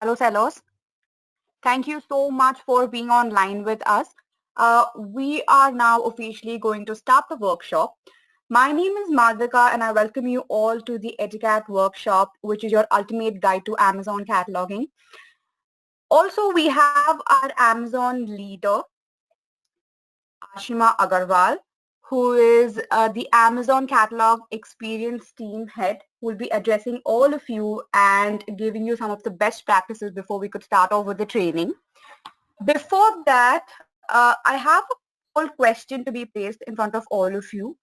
Hello, sellers. Thank you so much for being online with us. We are now officially going to start the workshop. My name is Madhika and I welcome you all to the eduCAT workshop, which is your ultimate guide to Amazon cataloging. Also, we have our Amazon leader, Ashima Agarwal, who is the Amazon Catalog Experience Team Head, who will be addressing all of you and giving you some of the best practices before we could start off with the training. Before that, I have a poll question to be placed in front of all of you.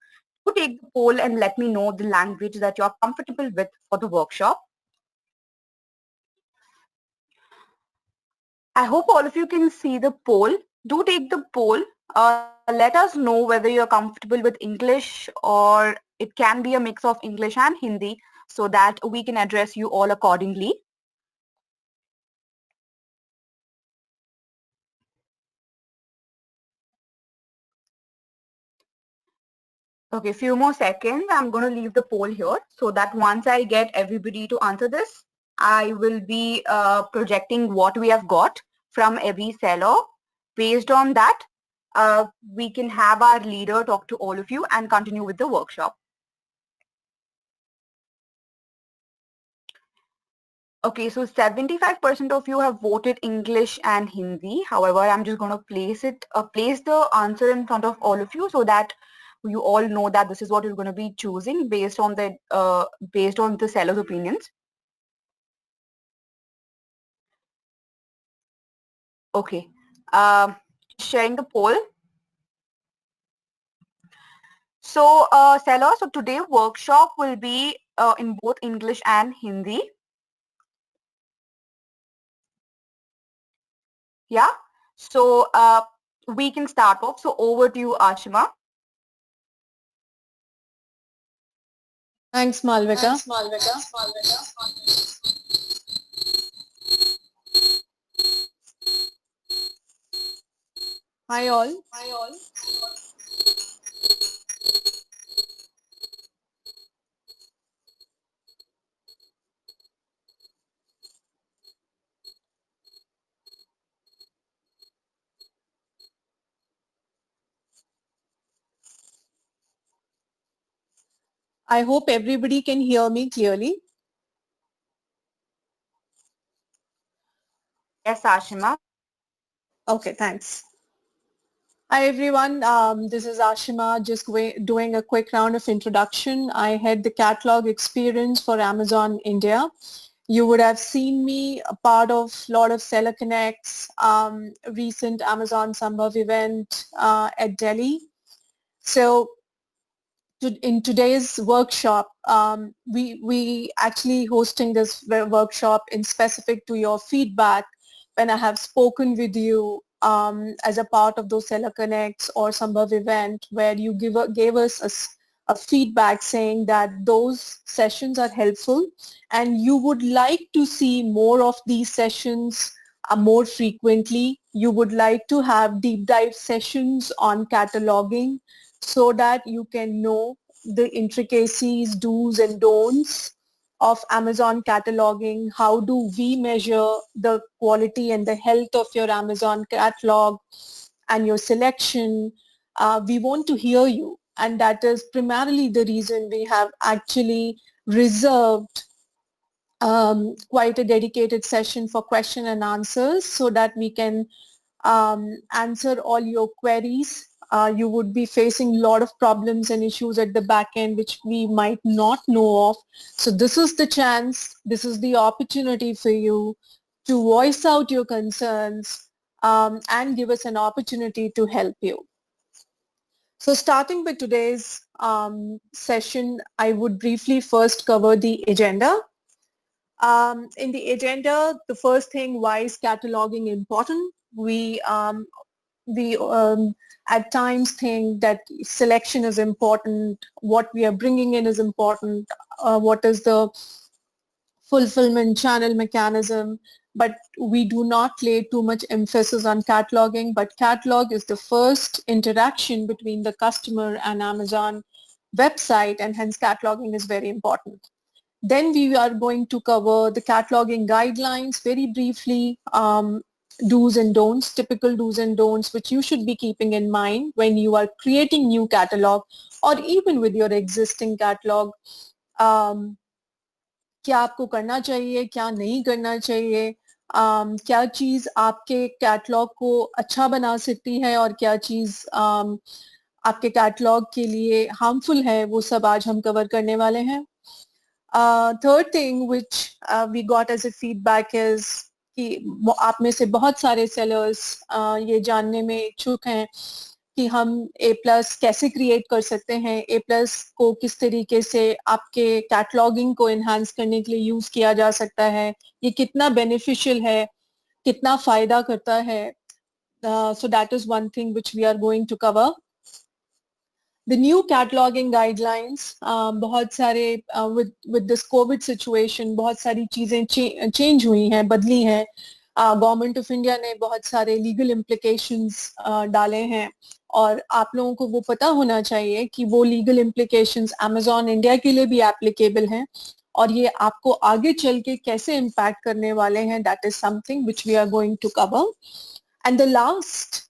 Do take the poll and let me know the language that you're comfortable with for the workshop. I hope all of you can see the poll. Do take the poll. Let us know whether you're comfortable with English or it can be a mix of English and Hindi so that we can address you all accordingly. Okay, few more seconds. I'm going to leave the poll here so that once I get everybody to answer this, I will be projecting what we have got from every seller. Based on that, we can have our leader talk to all of you and continue with the workshop. Okay, so 75% of you have voted English and Hindi. However, I'm just going to place the answer in front of all of you so that you all know that this is what you're going to be choosing based on the seller's opinions. Okay, sharing the poll. So, seller, so today workshop will be in both English and Hindi. Yeah. So we can start off. So over to you, Ashima. Thanks, Malvika. Hi all. I hope everybody can hear me clearly. Yes, Ashima. Okay, thanks. Hi everyone, this is Ashima, just doing a quick round of introduction. I head the catalog experience for Amazon India. You would have seen me a part of a lot of Seller Connects, recent Amazon Sambhav event at Delhi. So in today's workshop, we actually hosting this workshop in specific to your feedback when I have spoken with you as a part of those Seller Connects or Sambhav event where you gave us a feedback saying that those sessions are helpful and you would like to see more of these sessions more frequently. You would like to have deep dive sessions on cataloging so that you can know the intricacies, do's and don'ts of Amazon cataloging. How do we measure the quality and the health of your Amazon catalog and your selection? We want to hear you, and that is primarily the reason we have actually reserved quite a dedicated session for question and answers so that we can answer all your queries. You would be facing a lot of problems and issues at the back end which we might not know of. So this is the chance, this is the opportunity for you to voice out your concerns and give us an opportunity to help you. So starting with today's session, I would briefly first cover the agenda. In the agenda, the first thing, why is cataloging important? We at times think that selection is important, what we are bringing in is important, what is the fulfillment channel mechanism, but we do not lay too much emphasis on cataloging, but catalog is the first interaction between the customer and Amazon website, and hence cataloging is very important. Then we are going to cover the cataloging guidelines very briefly, do's and don'ts, typical do's and don'ts, which you should be keeping in mind when you are creating new catalog or even with your existing catalog. क्या आपको करना चाहिए, क्या नहीं करना चाहिए, क्या चीज़ आपके कैटलॉग को अच्छा बना सकती है और क्या चीज़ आपके कैटलॉग के लिए हार्मफुल है, वो सब आज हम कवर करने वाले हैं. Third thing which we got as a feedback is कि आप में से बहुत सारे sellers ये जानने में इच्छुक हैं कि हम A प्लस कैसे क्रिएट कर सकते हैं, A प्लस को किस तरीके से आपके कैटलॉगिंग को इन्हांस करने के लिए यूज किया जा सकता है, ये कितना बेनिफिशियल है, कितना फायदा करता है. So that is one thing which we are going to cover. The new cataloging guidelines, बहुत सारे with this COVID situation बहुत सारी चीजें change हुई हैं, बदली हैं. गवर्नमेंट ऑफ इंडिया ने बहुत सारे लीगल इम्प्लीकेशंस डाले हैं और आप लोगों को वो पता होना चाहिए कि वो लीगल इम्प्लीकेशंस अमेजॉन इंडिया के लिए भी एप्लीकेबल हैं और ये आपको आगे चल के कैसे इम्पैक्ट करने वाले हैं. That is something which we are going to cover. And the last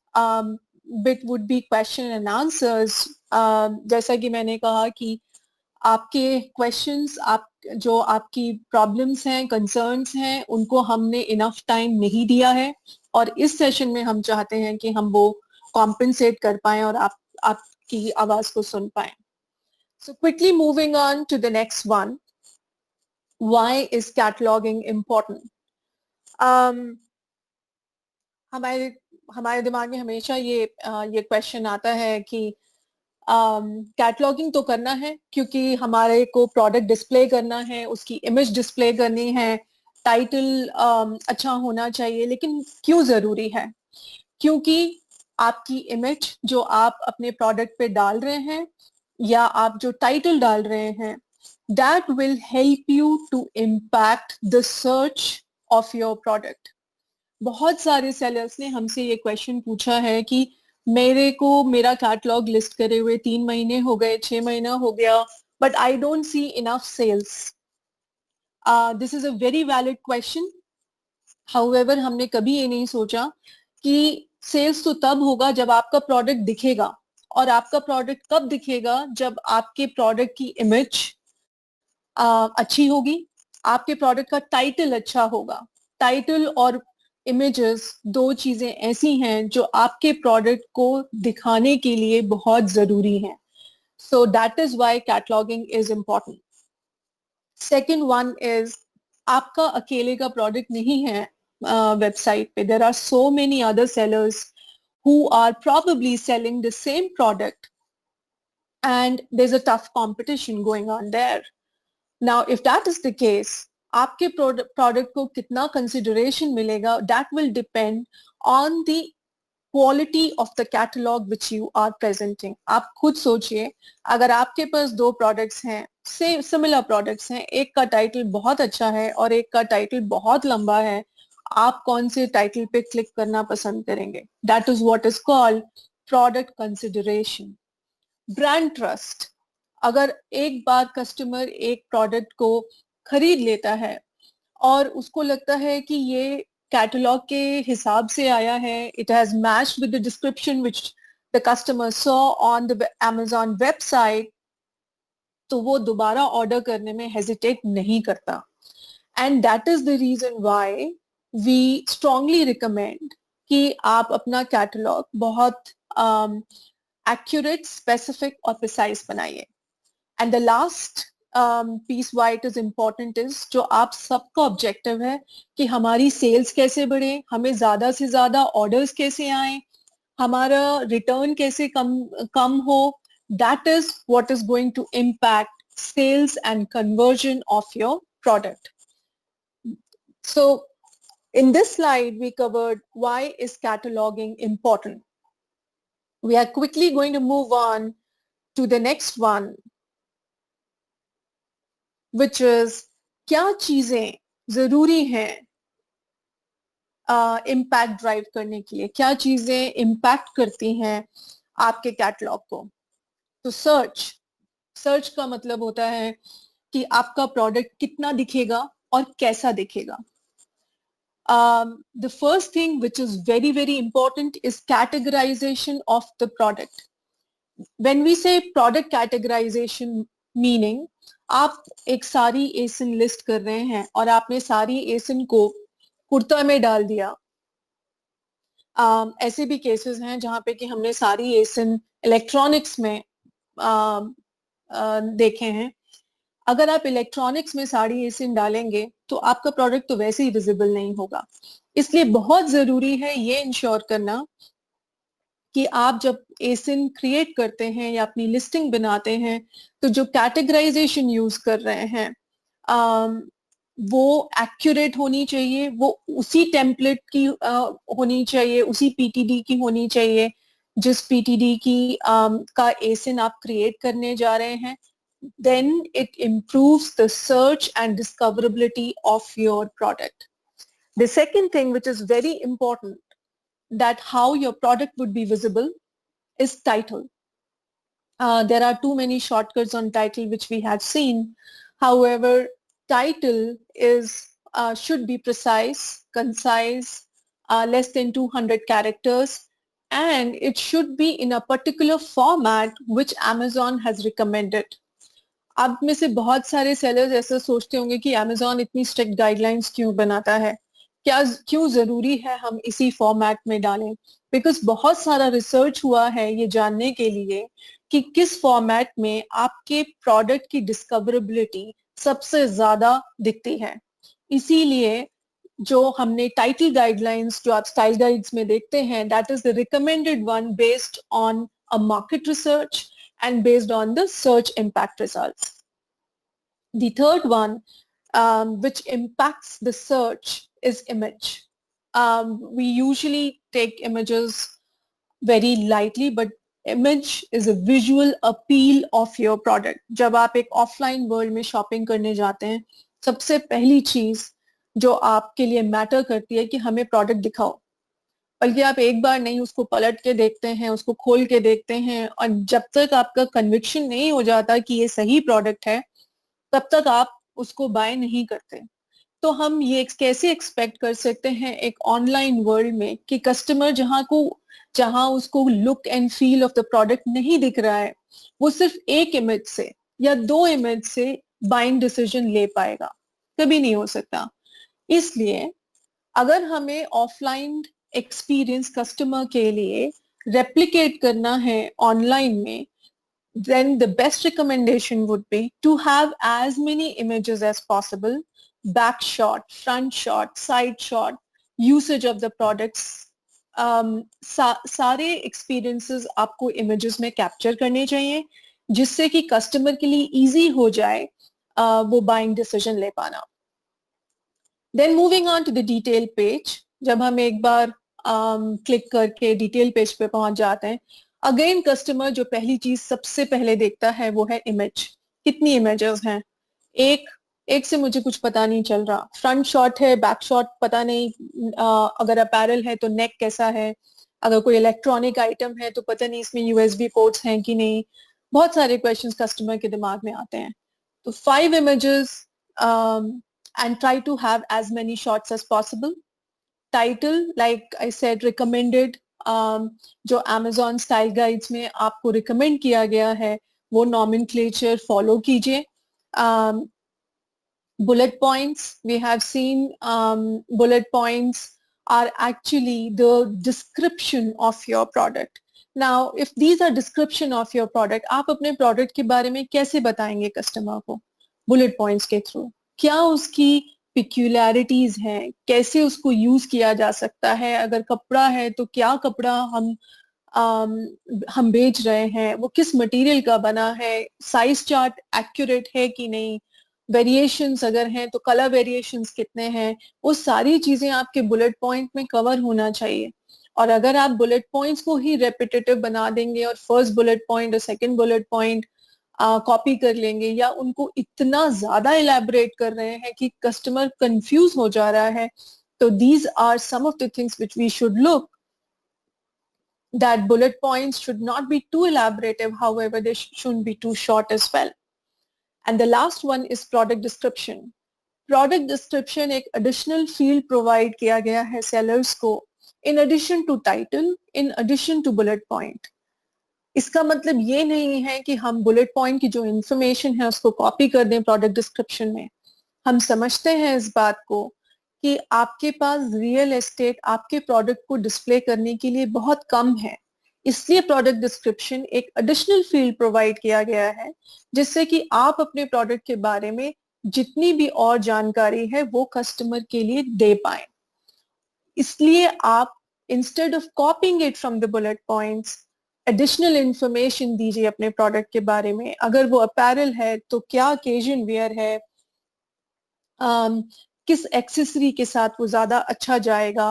bit would be question and answers. जैसा कि मैंने कहा कि आपके क्वेश्चंस, आप जो आपकी प्रॉब्लम्स हैं, कंसर्न्स हैं, उनको हमने इनफ टाइम नहीं दिया है और इस सेशन में हम चाहते हैं कि हम वो कॉम्पेंसेट कर पाएं और आपकी आवाज को सुन पाएं. So quickly moving on to the next one. Why is cataloging important? हमारे दिमाग में हमेशा ये क्वेश्चन आता है कि कैटलॉगिंग तो करना है क्योंकि हमारे को प्रोडक्ट डिस्प्ले करना है, उसकी इमेज डिस्प्ले करनी है, टाइटल अच्छा होना चाहिए, लेकिन क्यों जरूरी है? क्योंकि आपकी इमेज जो आप अपने प्रोडक्ट पे डाल रहे हैं या आप जो टाइटल डाल रहे हैं, that will help you to impact the search of your product. बहुत सारे सेलर्स ने हमसे ये क्वेश्चन पूछा है कि मेरे को मेरा कैटलॉग लिस्ट करे हुए 3 महीने हो गए, 6 महीना हो गया, but I don't see enough sales. This is a very valid question. However हमने कभी ये नहीं सोचा कि सेल्स तो तब होगा जब आपका प्रोडक्ट दिखेगा, और आपका प्रोडक्ट कब दिखेगा? जब आपके प्रोडक्ट की इमेज अच्छी होगी, आपके प्रोडक्ट का टाइटल अच्छा होगा. टाइटल और इमेजेस दो चीजें ऐसी हैं जो आपके प्रोडक्ट को दिखाने के लिए बहुत जरूरी हैं. So that is why cataloguing is important. Second one is आपका अकेले का प्रोडक्ट नहीं है वेबसाइट पे. There are so many other sellers who are probably selling the same product and there's a tough competition going on there. Now, if that is the case, आपके product को कितना consideration मिलेगा, that will depend on the quality of the catalog which you are presenting. आप खुद सोचिए, अगर आपके पास दो प्रोडक्ट्स हैं, सेम सिमिलर प्रोडक्ट्स हैं, एक का टाइटल बहुत अच्छा है और एक का टाइटल बहुत लंबा है, आप कौन से टाइटल पे क्लिक करना पसंद करेंगे? That is what is called product consideration. Brand trust. अगर एक बार कस्टमर एक प्रोडक्ट को खरीद लेता है और उसको लगता है कि ये कैटलॉग के हिसाब से आया है, it has matched with the description which the customer saw on the Amazon website, तो वो दोबारा ऑर्डर करने में हेजिटेट नहीं करता. And that is the reason why we strongly recommend कि आप अपना कैटलॉग बहुत accurate, specific और precise बनाइए. And the last piece why it is important is जो आप सबका ऑब्जेक्टिव है कि हमारी सेल्स कैसे बढ़े, हमें ज्यादा से ज्यादा ऑर्डर्स कैसे आए, हमारा रिटर्न कैसे कम हो. That is what is going to impact sales and conversion of your product. So in this slide we covered why is cataloging important. We are quickly going to move on to the next one, which is क्या चीजें जरूरी हैं impact drive करने के लिए, क्या चीजें impact करती हैं आपके कैटलॉग को. तो सर्च का मतलब होता है कि आपका प्रोडक्ट कितना दिखेगा और कैसा दिखेगा. The first thing which is very, very important is categorization of the product. When we say product categorization, meaning आप एक सारी एसिन लिस्ट कर रहे हैं और आपने सारी एसिन को कुर्ता में डाल दिया. ऐसे भी केसेस हैं जहाँ पे कि हमने सारी एसिन इलेक्ट्रॉनिक्स में देखे हैं. अगर आप इलेक्ट्रॉनिक्स में सारी एसिन डालेंगे तो आपका प्रोडक्ट तो वैसे ही विजिबल नहीं होगा. इसलिए बहुत जरूरी है ये इंश्योर करना कि आप जब एसिन क्रिएट करते हैं या अपनी लिस्टिंग बनाते हैं तो जो कैटेगराइजेशन यूज कर रहे हैं वो एक्यूरेट होनी चाहिए, वो उसी टेम्पलेट की होनी चाहिए, उसी पीटीडी की होनी चाहिए जिस पीटीडी की का एसिन आप क्रिएट करने जा रहे हैं. Then it improves the search and discoverability of your product. The second thing which is very important that how your product would be visible is title. There are too many shortcuts on title which we have seen. However, title is should be precise, concise, less than 200 characters, and it should be in a particular format which Amazon has recommended. आप में से बहुत सारे sellers ऐसा सोचते होंगे कि Amazon इतनी स्ट्रिक्ट गाइडलाइंस क्यों बनाता है, क्यों जरूरी है हम इसी फॉर्मेट में डालें. बिकॉज बहुत सारा रिसर्च हुआ है ये जानने के लिए कि किस फॉर्मेट में आपके प्रोडक्ट की डिस्कवरेबिलिटी सबसे ज्यादा दिखती है. इसीलिए जो हमने टाइटल गाइडलाइंस जो आप स्टाइल गाइड्स में देखते हैं, that is the recommended one based on a market research and based on the search impact results. The third one, which impacts the search, is image. We usually take images very lightly, but image is a visual appeal of your product. जब आप एक offline world में shopping करने जाते हैं, सबसे पहली चीज जो आपके लिए मैटर करती है कि हमें प्रोडक्ट दिखाओ. बल्कि आप एक बार नहीं उसको पलट के देखते हैं, उसको खोल के देखते हैं, और जब तक आपका कन्विक्शन नहीं हो जाता कि ये सही प्रोडक्ट है तब तक आप उसको बाय नहीं करते. तो हम ये कैसे एक्सपेक्ट कर सकते हैं एक ऑनलाइन वर्ल्ड में कि कस्टमर जहां उसको look and feel of the product नहीं दिख रहा है, वो सिर्फ एक इमेज से या दो इमेज से बाइंग डिसीजन ले पाएगा? कभी नहीं हो सकता. इसलिए अगर हमें ऑफलाइन एक्सपीरियंस कस्टमर के लिए रेप्लिकेट करना है ऑनलाइन में, then the best recommendation would be to have as many images as possible, back shot, front shot, side shot, usage of the products. सारे experiences आपको images में capture करने चाहिए जिससे कि customer के लिए easy हो जाए वो buying decision ले पाना. Then moving on to the detail page, जब हम एक बार क्लिक करके डिटेल पेज पे पहुंच जाते हैं, अगेन कस्टमर जो पहली चीज सबसे पहले देखता है वो है इमेज. कितनी इमेजेस हैं? एक से मुझे कुछ पता नहीं चल रहा. फ्रंट शॉट है, बैक शॉट पता नहीं, अगर अपैरल है तो नेक कैसा है, अगर कोई इलेक्ट्रॉनिक आइटम है तो पता नहीं इसमें यूएसबी पोर्ट्स हैं कि नहीं. बहुत सारे क्वेश्चंस कस्टमर के दिमाग में आते हैं. तो 5 images and try to have as many shots as possible. Title, like I said, recommended, जो Amazon style guides में आपको recommend किया गया है वो nomenclature follow कीजिए. Bullet points, we have seen bullet points are actually the description of your product. Now, if these are description of your product, आप अपने product के बारे में कैसे बताएंगे customer को? Bullet points के through. क्या उसकी peculiarities हैं, कैसे उसको use किया जा सकता है, अगर कपड़ा है तो क्या कपड़ा हम बेच रहे हैं, वो किस मटेरियल का बना है, साइज चार्ट एक्यूरेट है कि नहीं, वेरिएशंस अगर हैं तो कलर वेरिएशंस कितने हैं, वो सारी चीजें आपके बुलेट पॉइंट में कवर होना चाहिए. और अगर आप बुलेट पॉइंट्स को ही रेपिटेटिव बना देंगे और फर्स्ट बुलेट पॉइंट और सेकंड बुलेट पॉइंट कॉपी कर लेंगे या उनको इतना ज्यादा इलेबोरेट कर रहे हैं कि कस्टमर कंफ्यूज हो जा रहा है, तो these are some of the things which we should look. That bullet points should not be too elaborative, however they shouldn't be too short as well. And the last one is product description. Product description एक additional field provide किया गया है sellers को in addition to title, in addition to bullet point. इसका मतलब ये नहीं है कि हम बुलेट पॉइंट की जो इंफॉर्मेशन है उसको कॉपी कर दें प्रोडक्ट डिस्क्रिप्शन में। हम समझते हैं इस बात को कि आपके पास रियल एस्टेट आपके प्रोडक्ट को डिस्प्ले करने के लिए बहुत कम है, इसलिए प्रोडक्ट डिस्क्रिप्शन एक एडिशनल फील्ड प्रोवाइड किया गया है जिससे कि आप अपने प्रोडक्ट के बारे में जितनी भी और जानकारी है वो कस्टमर के लिए दे पाए। इसलिए आप instead of कॉपिंग it from the bullet points additional information दीजिए अपने प्रोडक्ट के बारे में। अगर वो अपैरल है तो क्या ओकेजन वेयर है, किस एक्सेसरी के साथ वो ज्यादा अच्छा जाएगा,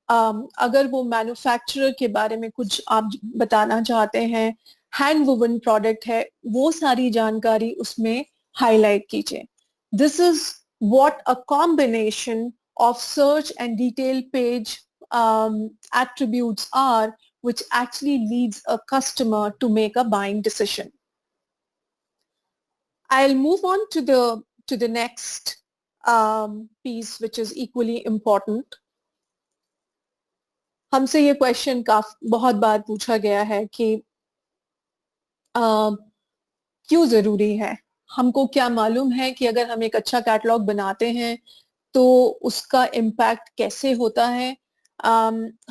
अगर वो मैन्युफैक्चरर के बारे में कुछ आप बताना चाहते हैं, हैंड वुवन प्रोडक्ट है, वो सारी जानकारी उसमें हाईलाइट कीजिए। This is what a combination of search and detail page attributes are, which actually leads a customer to make a buying decision. I'll move on to the next piece, which is equally important. हमसे ये question बहुत बार पूछा गया है कि क्यों जरूरी है, हमको क्या मालूम है कि अगर हम एक अच्छा कैटलॉग बनाते हैं तो उसका इम्पैक्ट कैसे होता है।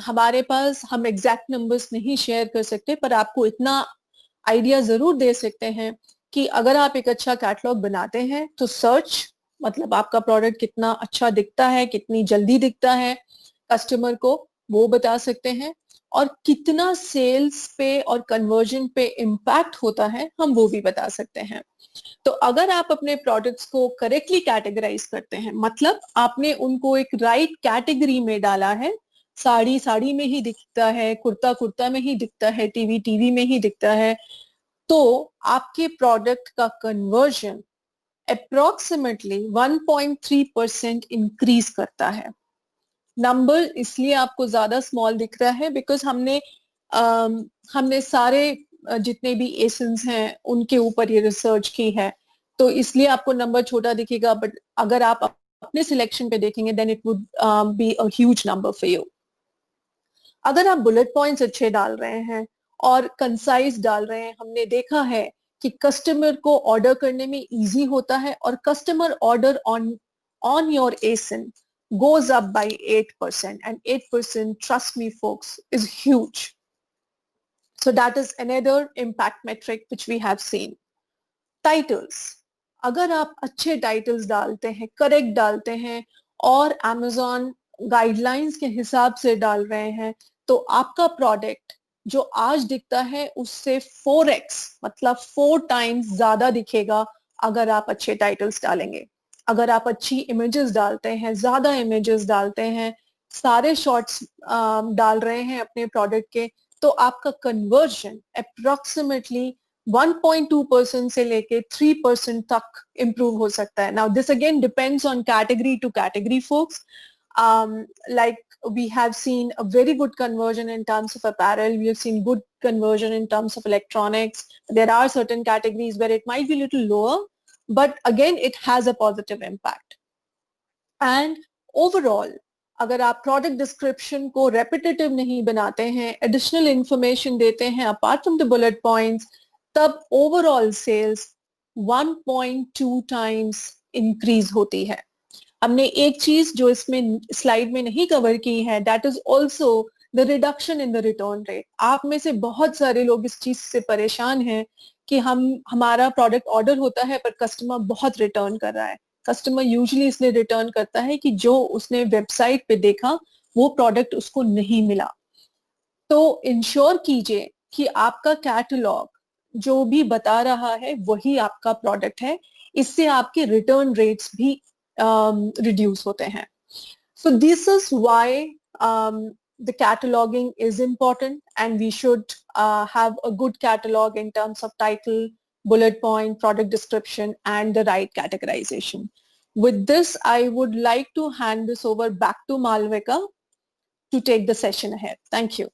हमारे पास हम एग्जैक्ट नंबर्स नहीं शेयर कर सकते, पर आपको इतना आइडिया जरूर दे सकते हैं कि अगर आप एक अच्छा कैटलॉग बनाते हैं तो सर्च मतलब आपका प्रोडक्ट कितना अच्छा दिखता है, कितनी जल्दी दिखता है कस्टमर को, वो बता सकते हैं, और कितना सेल्स पे और कन्वर्जन पे इम्पैक्ट होता है हम वो भी बता सकते हैं। तो अगर आप अपने प्रोडक्ट्स को करेक्टली कैटेगराइज करते हैं, मतलब आपने उनको एक राइट कैटेगरी में डाला है, साड़ी साड़ी में ही दिखता है, कुर्ता कुर्ता में ही दिखता है, टीवी टीवी में ही दिखता है, तो आपके प्रोडक्ट का कन्वर्जन अप्रोक्सीमेटली 1.3% इंक्रीज करता है। नंबर इसलिए आपको ज्यादा स्मॉल दिख रहा है बिकॉज हमने सारे जितने भी एसेंस हैं उनके ऊपर ये रिसर्च की है, तो इसलिए आपको नंबर छोटा दिखेगा, बट अगर आप अपने सिलेक्शन पे देखेंगे then it would be a huge number for you. अगर आप बुलेट पॉइंट्स अच्छे डाल रहे हैं और कंसाइज डाल रहे हैं, हमने देखा है कि कस्टमर को ऑर्डर करने में इजी होता है, और customer order on your ASIN goes up by 8%, and 8%, trust me folks, is huge. So that is another impact metric which we have seen. Titles. अगर आप अच्छे टाइटल्स डालते हैं, करेक्ट डालते हैं और Amazon गाइडलाइंस के हिसाब से डाल रहे हैं, तो आपका प्रोडक्ट जो आज दिखता है उससे 4x मतलब 4 टाइम्स ज्यादा दिखेगा अगर आप अच्छे टाइटल्स डालेंगे। अगर आप अच्छी इमेजेस डालते हैं, ज्यादा इमेजेस डालते हैं, सारे शॉर्ट्स डाल रहे हैं अपने प्रोडक्ट के, तो आपका कन्वर्जन अप्रोक्सीमेटली 1.2% से लेके 3% तक improve हो सकता है। Now this again depends on category to category, folks. Like we have seen a very good conversion in terms of apparel. We have seen good conversion in terms of electronics. There are certain categories where it might be a little lower, but again, it has a positive impact. And overall, अगर आप product description को repetitive नहीं बनाते हैं, additional information देते हैं apart from the bullet points, तब overall sales 1.2 times increase होती है। हमने एक चीज जो इसमें स्लाइड में नहीं कवर की है, that is also the reduction in the return rate. आप में से बहुत सारे लोग इस चीज से परेशान हैं कि हमारा प्रोडक्ट ऑर्डर होता है पर कस्टमर बहुत रिटर्न कर रहा है। कस्टमर यूजुअली इसलिए रिटर्न करता है कि जो उसने वेबसाइट पे देखा वो प्रोडक्ट उसको नहीं मिला। तो इंश्योर कीजिए कि आपका कैटलॉग जो भी बता रहा है वही आपका प्रोडक्ट है, इससे आपके रिटर्न रेट्स भी रिड्यूस होते हैं। So this is why the cataloging is important, and we should have a good catalog in terms of title, bullet point, product description, and the right categorization. With this, I would like to hand this over back to Malvika to take the session ahead. Thank you.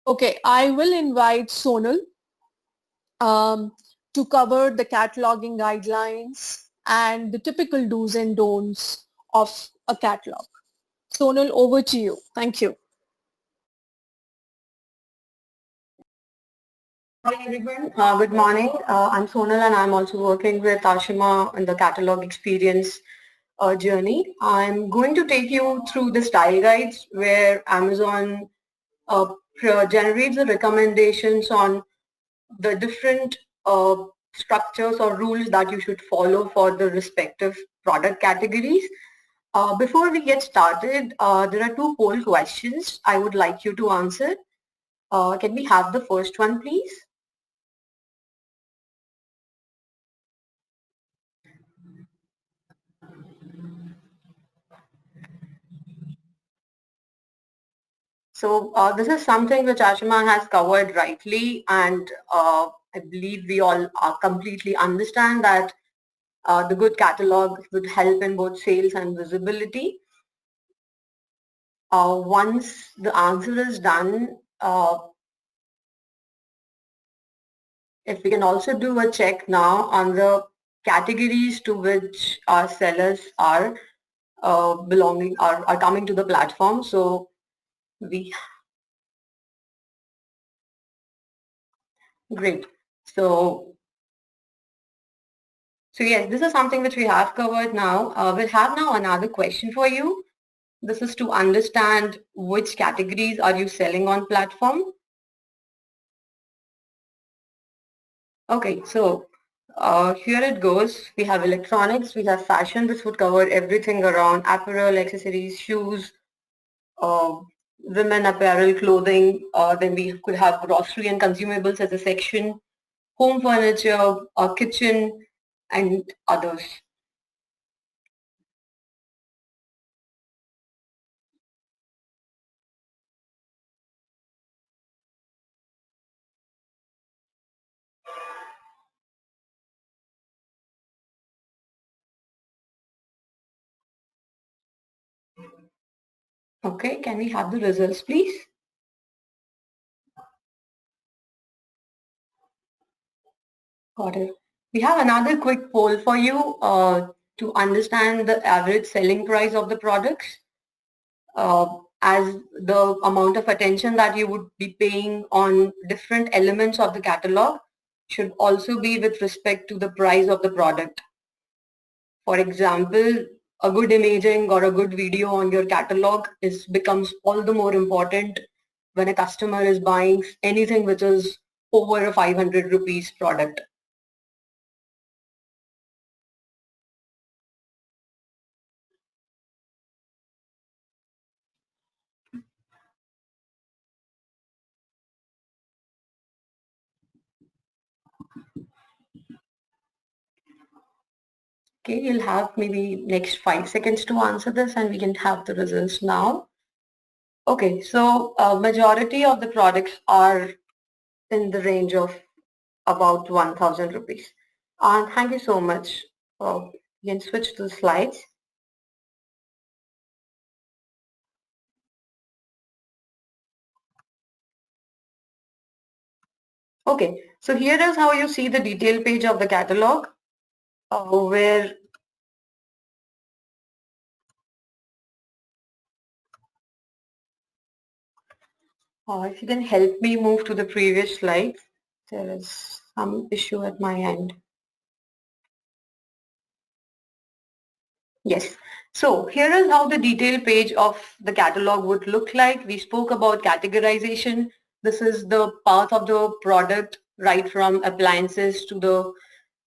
Okay, I will invite Sonal to cover the cataloging guidelines and the typical do's and don'ts of a catalog. Sonal, over to you. Thank you. Hi everyone, good morning. I'm Sonal and I'm also working with Ashima in the catalog experience journey. I'm going to take you through the style guides where Amazon uh, generates the recommendations on the different structures or rules that you should follow for the respective product categories. Before we get started, there are two poll questions I would like you to answer. Can we have the first one, please? So this is something which Ashima has covered rightly, and I believe we all completely understand that the good catalog would help in both sales and visibility. Once the answer is done, if we can also do a check now on the categories to which our sellers are belonging, are coming to the platform. So we, great. So yes, this is something which we have covered now. We'll have now another question for you. This is to understand which categories are you selling on platform. Okay, so here it goes. We have electronics, we have fashion. This would cover everything around apparel, accessories, shoes, uh, women apparel, clothing. Then we could have grocery and consumables as a section, home furniture, kitchen, and others. Okay, can we have the results, please? Got it. We have another quick poll for you to understand the average selling price of the products, as the amount of attention that you would be paying on different elements of the catalog should also be with respect to the price of the product. For example, a good imaging or a good video on your catalog becomes all the more important when a customer is buying anything which is over a 500 rupees product. Okay, you'll have maybe next 5 seconds to answer this and we can have the results now. Okay, so majority of the products are in the range of about 1000 rupees. And thank you so much. You can switch to the slides. Okay, so here is how you see the detail page of the catalog, where if you can help me move to the previous slide. There is some issue at my end. Yes. So here is how the detail page of the catalog would look like. We spoke about categorization. This is the path of the product right from appliances to the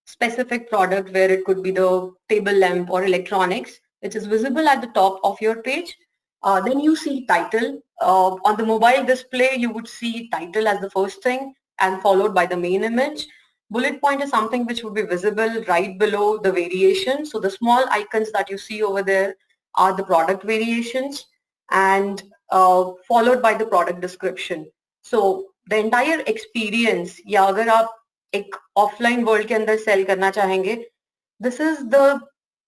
specific product where it could be the table lamp or electronics, which is visible at the top of your page. Then you see title. On the mobile display, you would see title as the first thing and followed by the main image. Bullet point is something which would be visible right below the variation. So the small icons that you see over there are the product variations and followed by the product description. So the entire experience, या अगर आप एक offline world के अंदर sell करना चाहेंगे, this is the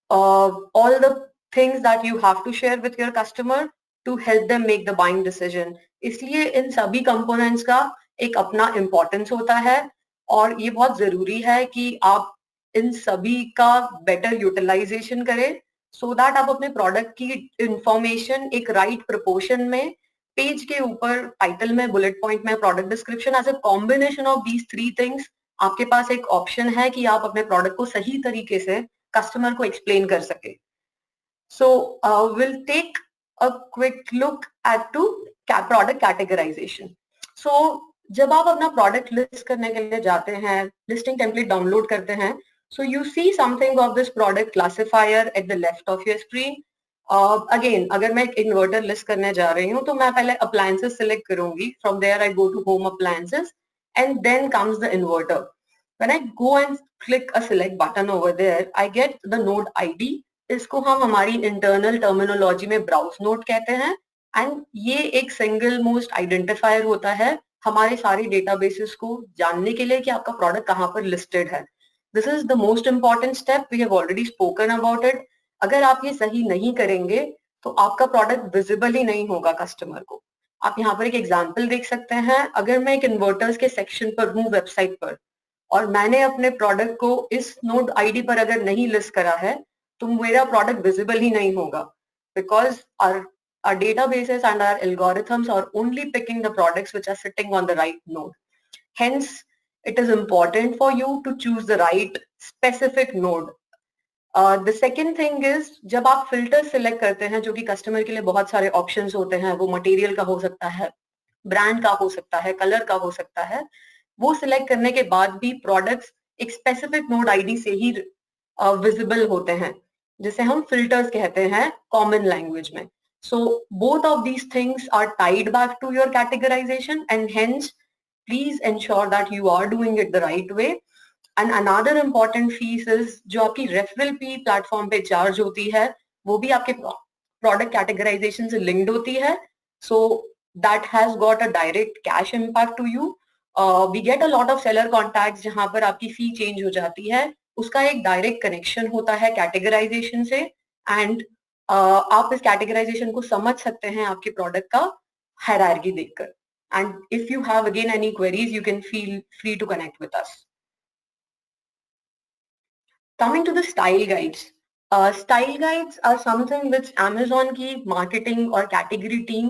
all the things that you have to share with your customer to help them make the buying decision. इसलिए इन सभी components का एक अपना importance होता है और ये बहुत जरूरी है कि आप इन सभी का better utilization करें so that आप अपने product की information एक right proportion में पेज के ऊपर टाइटल में बुलेट पॉइंट में product description as a combination of these three things आपके पास एक ऑप्शन है कि आप अपने प्रोडक्ट को सही तरीके से कस्टमर को एक्सप्लेन कर सके. So we'll take a quick look at to product categorization. So जब आप अपना प्रोडक्ट लिस्ट करने के लिए जाते हैं, लिस्टिंग टेम्पलेट डाउनलोड करते हैं, so you see something of this product classifier at the left of your screen. Again, अगर मैं एक इन्वर्टर लिस्ट करने जा रही हूँ तो मैं पहले अप्लायंसेस सिलेक्ट करूंगी. From there I go to home appliances and then comes the inverter. When I go and click a select button over there, I get the node ID. इसको हम हमारी इंटरनल टर्मिनोलॉजी में browse node कहते हैं and ये एक single most identifier होता है हमारे सारे डेटाबेसेस को जानने के लिए कि आपका प्रोडक्ट कहाँ पर लिस्टेड है. This is the most important step. We have already spoken about it. अगर आप ये सही नहीं करेंगे तो आपका प्रोडक्ट विजिबल ही नहीं होगा कस्टमर को. आप यहाँ पर एक एग्जाम्पल देख सकते हैं. अगर मैं एक इन्वर्टर्स के सेक्शन पर हूँ वेबसाइट पर और मैंने अपने प्रोडक्ट को इस नोड आईडी पर अगर नहीं लिस्ट करा है तो मेरा प्रोडक्ट विजिबल ही नहीं होगा because our databases and our algorithms are only picking the products which are sitting on the right node. Hence, it is important for you to choose the right specific node. The second thing is जब आप filter select करते हैं जो कि customer के लिए बहुत सारे ऑप्शंस होते हैं, वो मटेरियल का हो सकता है, ब्रांड का हो सकता है, कलर का हो सकता है, वो सिलेक्ट करने के बाद भी प्रोडक्ट्स एक स्पेसिफिक नोड आईडी से ही विजिबल होते हैं जिसे हम फिल्टर्स कहते हैं कॉमन लैंग्वेज में. So both of these things are tied back to your categorization and hence please ensure that you are doing it the right way. And another important fees is जो आपकी referral fee platform पे charge होती है वो भी आपके product categorization से linked होती है. So that has got a direct cash impact to you. We get a lot of seller contacts जहाँ पर आपकी fee change हो जाती है. उसका एक direct connection होता है categorization से and आप इस कैटेगराइजेशन को समझ सकते हैं आपके प्रोडक्ट का हायरार्की देखकर. And if you have again any queries you can feel free to connect with us. Coming to the style guides. Style guides are something which Amazon की मार्केटिंग और कैटेगरी टीम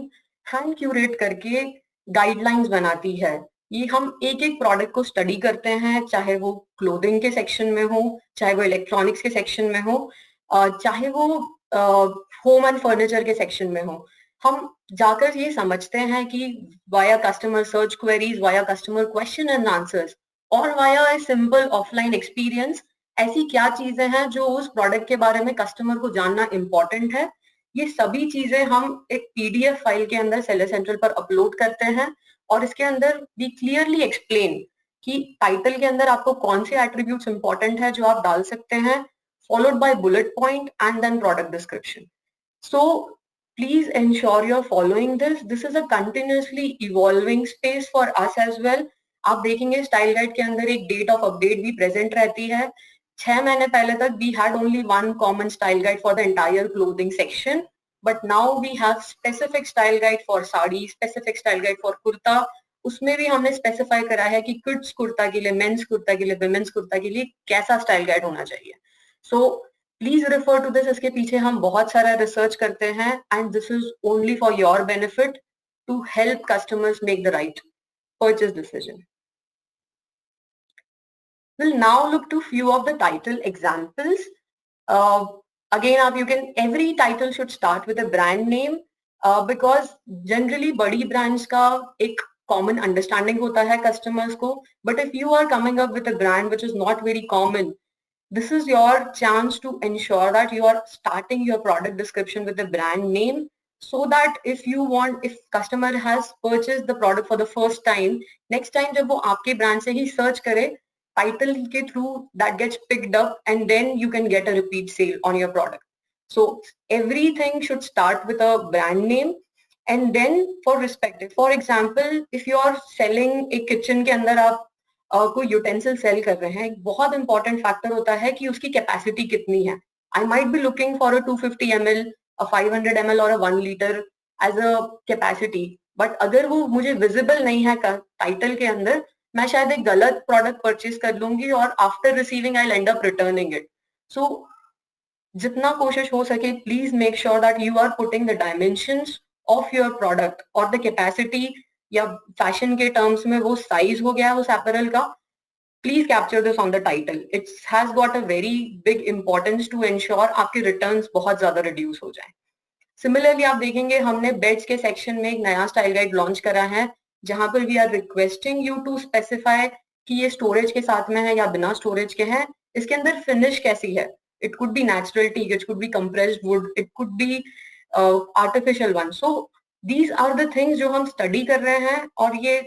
हैंड क्यूरेट करके guidelines बनाती है. ये हम एक एक product को स्टडी करते हैं, चाहे वो क्लोथिंग के सेक्शन में हो, चाहे वो इलेक्ट्रॉनिक्स के सेक्शन में हो, चाहे वो होम एंड फर्नीचर के सेक्शन में हो. हम जाकर ये समझते हैं कि via customer search queries, via customer question and answers और via a simple offline experience ऐसी क्या चीजें हैं जो उस प्रोडक्ट के बारे में कस्टमर को जानना इंपॉर्टेंट है. ये सभी चीजें हम एक पीडीएफ फाइल के अंदर सेलर सेंट्रल पर अपलोड करते हैं और इसके अंदर वी क्लियरली एक्सप्लेन कि टाइटल के अंदर आपको कौन से एट्रीब्यूट्स इंपॉर्टेंट है जो आप डाल सकते हैं, followed by bullet point and then product description. So please ensure you're following this. This is a continuously evolving space for us as well. आप देखेंगे स्टाइल गाइड के अंदर एक डेट ऑफ अपडेट भी प्रेजेंट रहती है. 6 महीने पहले तक we had only one common style guide for the entire clothing section, but now we have specific style guide for sari, specific style guide for kurta. उसमें भी हमने स्पेसिफाई करा है कि किड्स कुर्ता के लिए, मेंस कुर्ता के लिए, विमेंस कुर्ता के लिए कैसा स्टाइल गाइड होना चाहिए. So please refer to this. इसके पीछे हम बहुत सारा रिसर्च करते हैं and this is only for your benefit to help customers make the right purchase decision. We'll now look to few of the title examples. Again, every title should start with a brand name because generally बड़ी brands का एक common understanding होता है customers को. But if you are coming up with a brand which is not very common, this is your chance to ensure that you are starting your product description with the brand name so that if customer has purchased the product for the first time, next time जब वो आपके brand से ही search करे, title के through that gets picked up and then you can get a repeat sale on your product. So everything should start with a brand name and then for respective. For example, if you are selling a kitchen के अंदर आप कोई utensil cell कर रहे हैं, एक बहुत important factor होता है कि उसकी कैपेसिटी कितनी है. I might be looking for a 250 ml, a 500 ml और a 1 liter as a capacity, but अगर वो मुझे विजिबल नहीं है टाइटल के अंदर, मैं शायद एक गलत प्रोडक्ट परचेज कर लूंगी और after receiving I end up returning it. So जितना कोशिश हो सके, please make sure that you are putting the dimensions of your product और द कैपेसिटी, या फैशन के टर्म्स में वो साइज हो गया उस अपैरल का. Please capture this on the title. It has got a very big importance to ensure आपके रिटर्न्स बहुत ज्यादा रिड्यूस हो जाए. सिमिलरली आप देखेंगे हमने बेड्स के सेक्शन में एक नया स्टाइल गाइड लॉन्च करा है, जहां पर we are requesting you to specify कि ये स्टोरेज के साथ में है या बिना स्टोरेज के हैं, इसके अंदर फिनिश कैसी है. It could be natural teak, it could be compressed wood, it could be artificial one. So these are the things जो हम स्टडी कर रहे हैं, और ये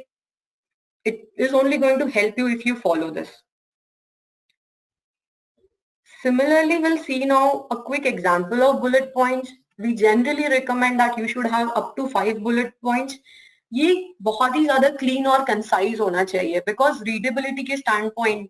it is only going to help you if you follow this. Similarly, we'll see now a quick example of bullet points. We generally recommend that you should have up to 5 bullet points. ये बहुत ही ज्यादा clean और concise होना चाहिए, because readability के standpoint,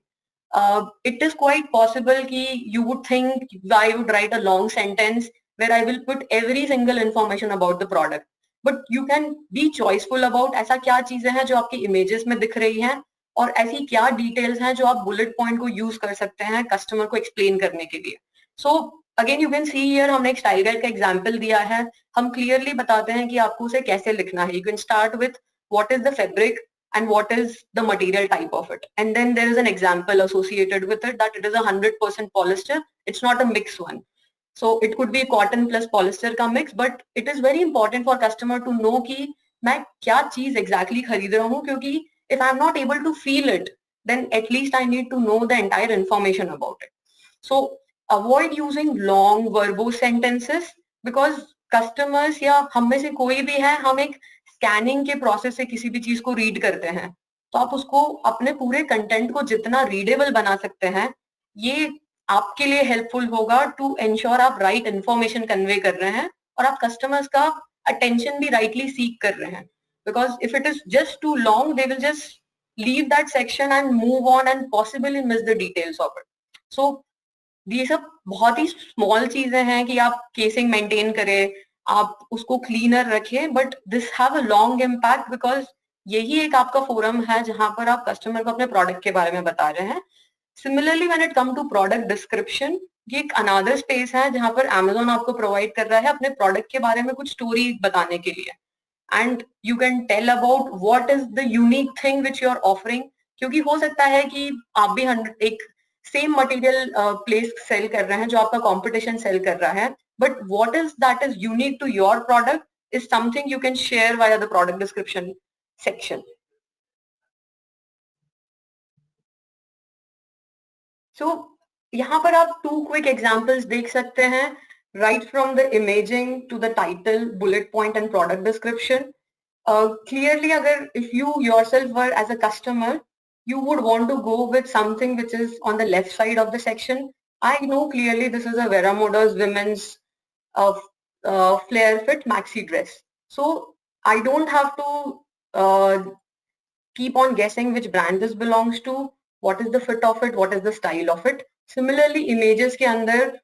it is quite possible कि you would think I would write a long sentence where I will put every single information about the product. But you can be choiceful about ऐसा क्या चीजें हैं जो आपकी images में दिख रही हैं, और ऐसी क्या डिटेल्स हैं जो आप बुलेट पॉइंट को यूज कर सकते हैं कस्टमर को एक्सप्लेन करने के लिए. So again you can see here, हमने एक स्टाइल गाइड का एग्जांपल दिया है. हम क्लियरली बताते हैं कि आपको उसे कैसे लिखना है. You can start with what is the fabric and what is the material type of it, and then there is an example associated with it that it is 100% polyester. It's not a mixed one, so it could be cotton plus polyester का mix, but it is very important for customer to know कि मैं क्या चीज exactly खरीद रहा हूँ, क्योंकि if I'm not able to feel it, then at least I need to know the entire information about it. So avoid using long verbose sentences, because customers या हम में से कोई भी है, हम एक स्कैनिंग के प्रोसेस से किसी भी चीज को रीड करते हैं. तो आप उसको अपने पूरे कंटेंट को जितना रीडेबल बना सकते हैं, ये आपके लिए हेल्पफुल होगा टू एंश्योर आप राइट इंफॉर्मेशन कन्वे कर रहे हैं और आप कस्टमर्स का अटेंशन भी राइटली सीक कर रहे हैं. Because if it is just too long, they will just leave that section and move on and possibly miss the details of it. So ये सब बहुत ही स्मॉल चीजें हैं कि आप केसिंग मेंटेन करें, आप उसको क्लीनर रखें, but this have a long impact, because यही एक आपका फोरम है जहां पर आप कस्टमर को अपने प्रोडक्ट के बारे में बता रहे हैं. Similarly when it come to product description, ये एक अनदर स्पेस है जहां पर Amazon आपको प्रोवाइड कर रहा है अपने प्रोडक्ट के बारे में कुछ स्टोरी बताने के लिए, and you can tell about what is the unique thing which you are offering. क्योंकि हो सकता है कि आप भी एक सेम मटेरियल प्लेस सेल कर रहे हैं जो आपका कंपटीशन सेल कर रहा है, but what is that is unique to your product is something you can share via the product description section. So यहाँ पर आप 2 क्विक एग्जांपल्स देख सकते हैं, right from the imaging to the title, bullet point and product description. Clearly, if you yourself were as a customer, you would want to go with something which is on the left side of the section. I know clearly this is a Vera Moda's women's flare fit maxi dress. So I don't have to keep on guessing which brand this belongs to, what is the fit of it, what is the style of it. Similarly, images के अंदर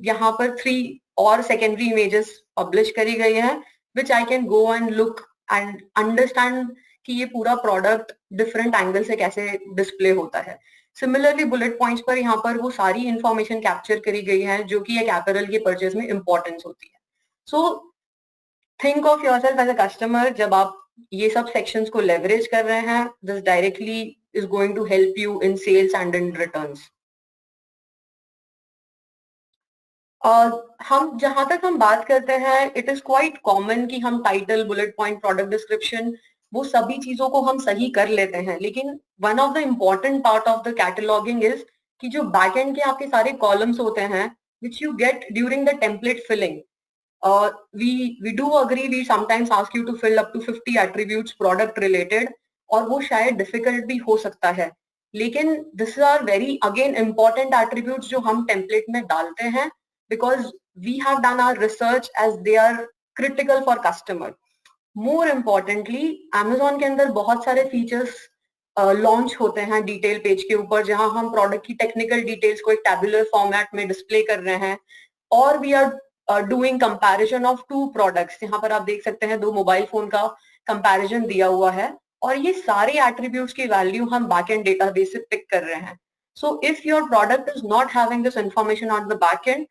यहाँ पर 3 और secondary images publish करी गई हैं, which I can go and look and understand कि ये पूरा product different angle से कैसे display होता है. Similarly, bullet points पर यहाँ पर वो सारी information capture करी गई है जो कि एक apparel के purchase में importance होती है. So think of yourself as a customer. जब आप ये सब sections को leverage कर रहे हैं, this directly is going to help you in sales and in returns. हम जहां तक हम बात करते हैं, इट इज क्वाइट कॉमन कि हम title, bullet point, product description, वो सभी चीजों को हम सही कर लेते हैं, लेकिन one of the important part of the cataloguing is कि जो बैक एंड के आपके सारे कॉलम्स होते हैं which you get during the template filling. we do agree, we sometimes ask you to fill up to 50 attributes product related, और वो शायद डिफिकल्ट भी हो सकता है, लेकिन this are very again important attributes जो हम टेम्पलेट में डालते हैं, because we have done our research as they are critical for customer. More importantly, Amazon के अंदर बहुत सारे features लॉन्च होते हैं डिटेल पेज के ऊपर, जहां हम प्रोडक्ट की टेक्निकल डिटेल्स को एक टैबुलर फॉर्मेट में डिस्प्ले कर रहे हैं, और we are doing comparison of two products, यहाँ पर आप देख सकते हैं 2 मोबाइल फोन का कंपैरिजन दिया हुआ है और ये सारे एट्रीब्यूट्स की वैल्यू हम बैक एंड डेटाबेस से पिक कर रहे हैं. So if your product is not having this information on the back and,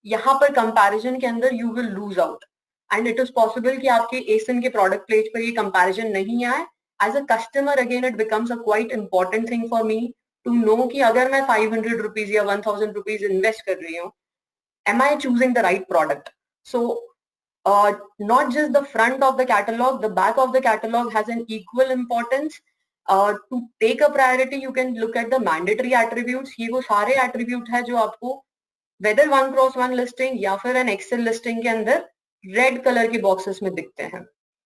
यहाँ पर कंपैरिजन के अंदर you will lose out and it is possible कि आपके एसिन के प्रोडक्ट पेज पर ये कंपैरिजन नहीं आए. As a customer again it becomes a quite important thing for me to know कि अगर मैं 500 रुपीज या 1000 रुपीज इन्वेस्ट कर रही हूँ, am I choosing the right product? So not just the front of the catalog, the back of the catalog has an equal importance. To take a priority, you can look at the mandatory attributes. ये वो सारे attribute है जो आपको whether 1x1 listing या फिर an Excel listing के अंदर रेड कलर के बॉक्सेस में दिखते हैं.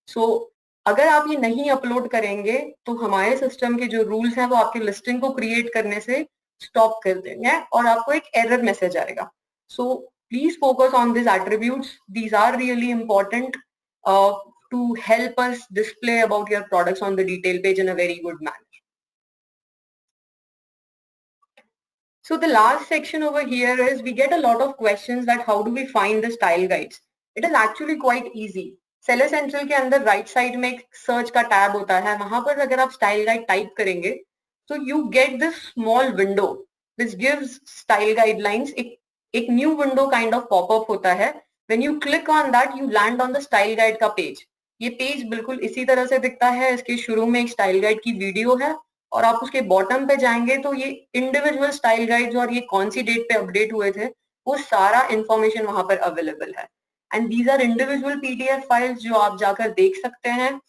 सो अगर आप ये नहीं अपलोड करेंगे तो हमारे सिस्टम के जो रूल्स हैं वो आपके लिस्टिंग को क्रिएट करने से स्टॉप कर देंगे और आपको एक एरर मैसेज आएगा. So please focus on this attributes. These are really important to help us display about your products on the detail page in a very good manner. So the last section over here is we get a lot of questions that how do we find the style guides. It is actually quite easy. Seller Central के अंदर right side में एक search का tab होता है, वहां पर अगर आप style guide type करेंगे so you get this small window which gives style guidelines. एक new window kind of pop up होता है. When you click on that you land on the style guide का page. ये page बिल्कुल इसी तरह से दिखता है. इसके शुरू में एक स्टाइल गाइड की वीडियो है और आप उसके बॉटम पे जाएंगे तो ये इंडिविजुअल स्टाइल गाइड्स और ये कौन सी डेट पे अपडेट हुए थे वो सारा इंफॉर्मेशन वहां पर अवेलेबल है. And these are individual PDF files जो आप जाकर देख सकते हैं,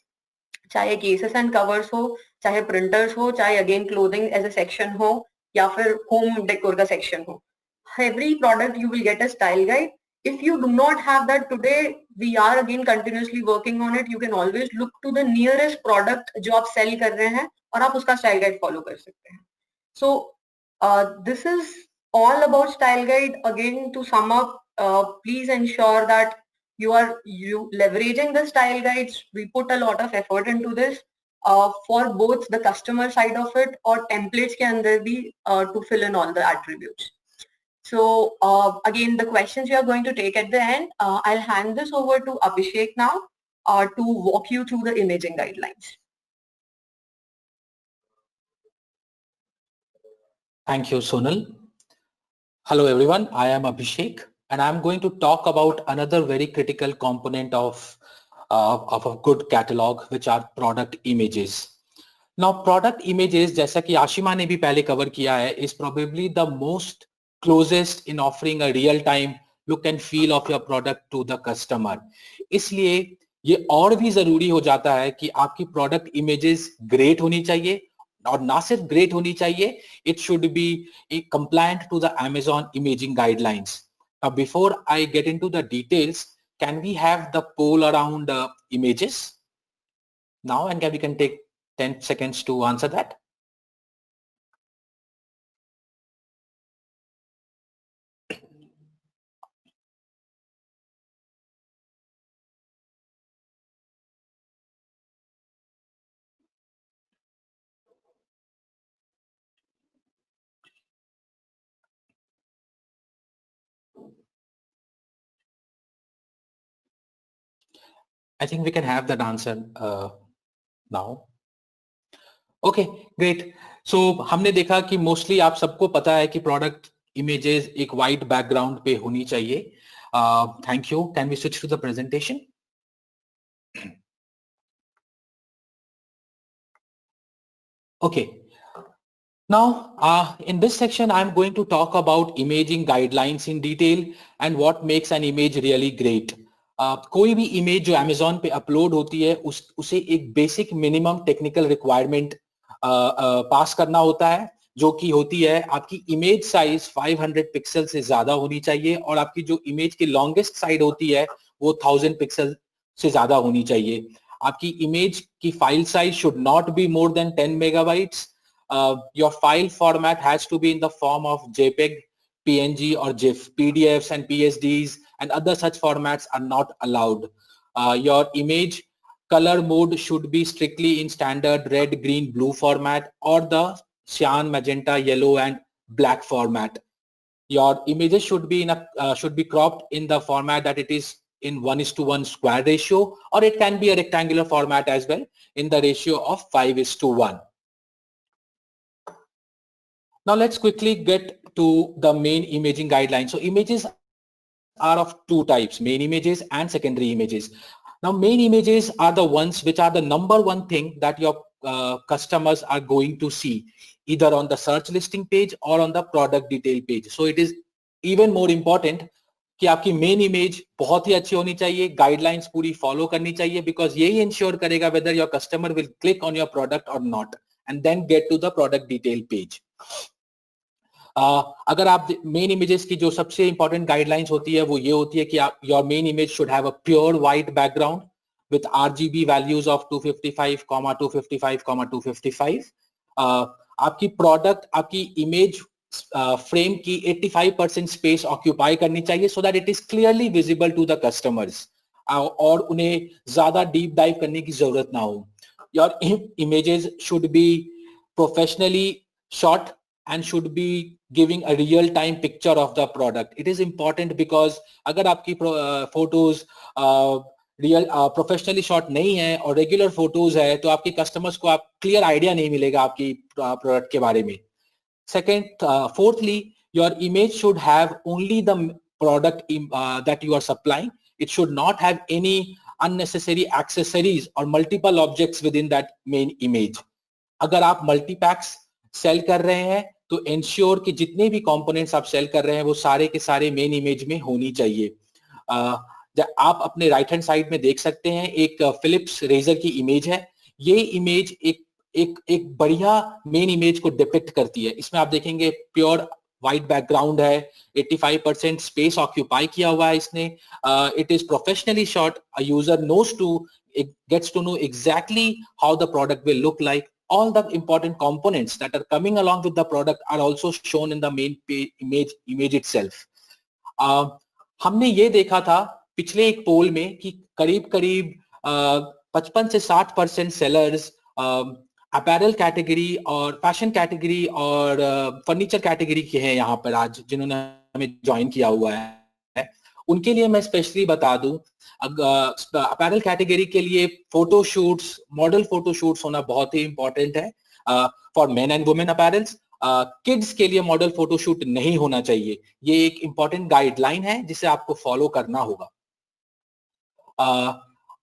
चाहे केसेस एंड कवर्स हो, चाहे प्रिंटर्स हो, चाहे again clothing as a section हो या फिर होम डेकोर का सेक्शन हो. Every product you will get a style guide. If you do not have that today, we are again continuously working on it. You can always look to the nearest product जो आप sell कर रहे हैं और आप उसका style guide follow कर सकते हैं. So this is all about style guide. Again, to sum up, please ensure that you are leveraging the style guides. We put a lot of effort into this for both the customer side of it और templates के अंदर भी to fill in all the attributes. So again, the questions we are going to take at the end, I'll hand this over to Abhishek now to walk you through the imaging guidelines. Thank you, Sonal. Hello, everyone. I am Abhishek, and I'm going to talk about another very critical component of a good catalog, which are product images. Now, product images, जैसा कि आशिमा ने भी पहले cover किया है, is probably the most closest in offering a real-time look and feel of your product to the customer. इसलिए ये और भी जरूरी हो जाता है कि आपकी product images great होनी चाहिए और ना सिर्फ great होनी चाहिए, it should be compliant to the Amazon imaging guidelines. Now, before I get into the details, can we have the poll around images now, and we can take 10 seconds to answer that? I think we can have that answer now. Okay, great. So हमने देखा कि mostly आप सबको पता है कि product images एक white background पे होनी चाहिए. Thank you. Can we switch to the presentation? Okay. Now, in this section, I'm going to talk about imaging guidelines in detail and what makes an image really great. कोई भी image जो Amazon पे upload होती है उसे एक basic minimum technical requirement पास करना होता है, जो कि होती है आपकी इमेज साइज 500 पिक्सल से ज्यादा होनी चाहिए और आपकी जो इमेज की लॉन्गेस्ट साइड होती है वो 1000 पिक्सल से ज्यादा होनी चाहिए. आपकी इमेज की file size should not be more than 10 megabytes. Your file format has to be in the form of JPEG, PNG or GIF. PDFs and PSDs and other such formats are not allowed. Your image color mode should be strictly in standard red, green, blue format or the cyan, magenta, yellow and black format. Your images should be cropped in the format that it is in 1:1 square ratio, or it can be a rectangular format as well in the ratio of 5:1. Now let's quickly get to the main imaging guidelines. So images are of two types, main images and secondary images. Now main images are the ones which are the number one thing that your customers are going to see either on the search listing page or on the product detail page. So it is even more important कि आपकी main image बहुत ही अच्छी होनी चाहिए, guidelines पूरी follow करनी चाहिए, because यही इंश्योर करेगा whether your customer will click on your product और not and then get to the product detail page. अगर आप मेन इमेजेस की जो सबसे इंपॉर्टेंट गाइडलाइंस होती है वो ये होती है कि आप your main image should have a pure white background with RGB values of 255, 255, 255. आपकी प्रोडक्ट, आपकी इमेज फ्रेम की 85% स्पेस ऑक्यूपाई करनी चाहिए so that it is clearly visible to the customers और उन्हें ज्यादा डीप डाइव करने की जरूरत ना हो. Your images should be professionally shot and should be giving a real time picture of the product. It is important because अगर आपकी photos रियल प्रोफेशनली शॉट नहीं है और रेगुलर फोटोज है तो आपके कस्टमर्स को आप क्लियर आइडिया नहीं मिलेगा आपकी प्रोडक्ट के बारे में. Second, fourthly, your image should have only the product that you are supplying. It should not have any unnecessary accessories or multiple objects within that main image. अगर आप मल्टीपैक्स सेल कर रहे हैं तो इंश्योर कि जितने भी कंपोनेंट्स आप सेल कर रहे हैं वो सारे के सारे मेन इमेज में होनी चाहिए. आप अपने राइट हैंड साइड में देख सकते हैं एक फिलिप्स रेजर की इमेज है. ये इमेज एक बढ़िया मेन इमेज को डिपिक्ट करती है. इसमें आप देखेंगे प्योर व्हाइट बैकग्राउंड है, 85% स्पेस ऑक्यूपाई किया हुआ है इसने. It is professionally shot. A user knows to gets to know exactly how the product will look like. All the important components that are coming along with the product are also shown in the main image itself. हमने ये देखा था पिछले एक पोल में कि करीब 55 से 60% सेलर्स अपैरल कैटेगरी और फैशन कैटेगरी और फर्नीचर कैटेगरी के हैं यहाँ पर आज जिन्होंने हमें ज्वाइन किया हुआ है. उनके लिए मैं स्पेशली बता दूं अपैरल कैटेगरी के लिए फोटोशूट्स, मॉडल फोटोशूट्स होना बहुत ही इंपॉर्टेंट है for main and women apparels. Kids के लिए मॉडल फोटोशूट नहीं होना चाहिए. ये एक इंपॉर्टेंट गाइडलाइन है जिसे आपको फॉलो करना होगा.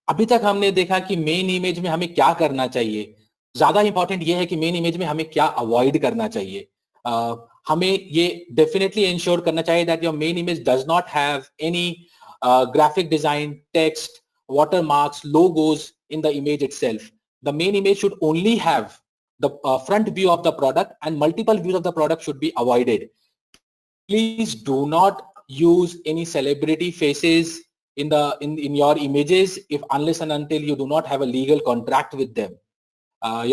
अभी तक हमने देखा कि मेन इमेज में हमें क्या करना चाहिए. ज्यादा इंपॉर्टेंट ये है कि मेन इमेज में हमें क्या अवॉइड करना चाहिए. हमें ये डेफिनेटली इंश्योर करना चाहिए that your main image does not have any graphic design, text, watermarks, logos in the image itself. The main image should only have the front view of the product and multiple views of the product should be avoided. Please do not use any celebrity faces in your images unless and until you do not have a legal contract with them.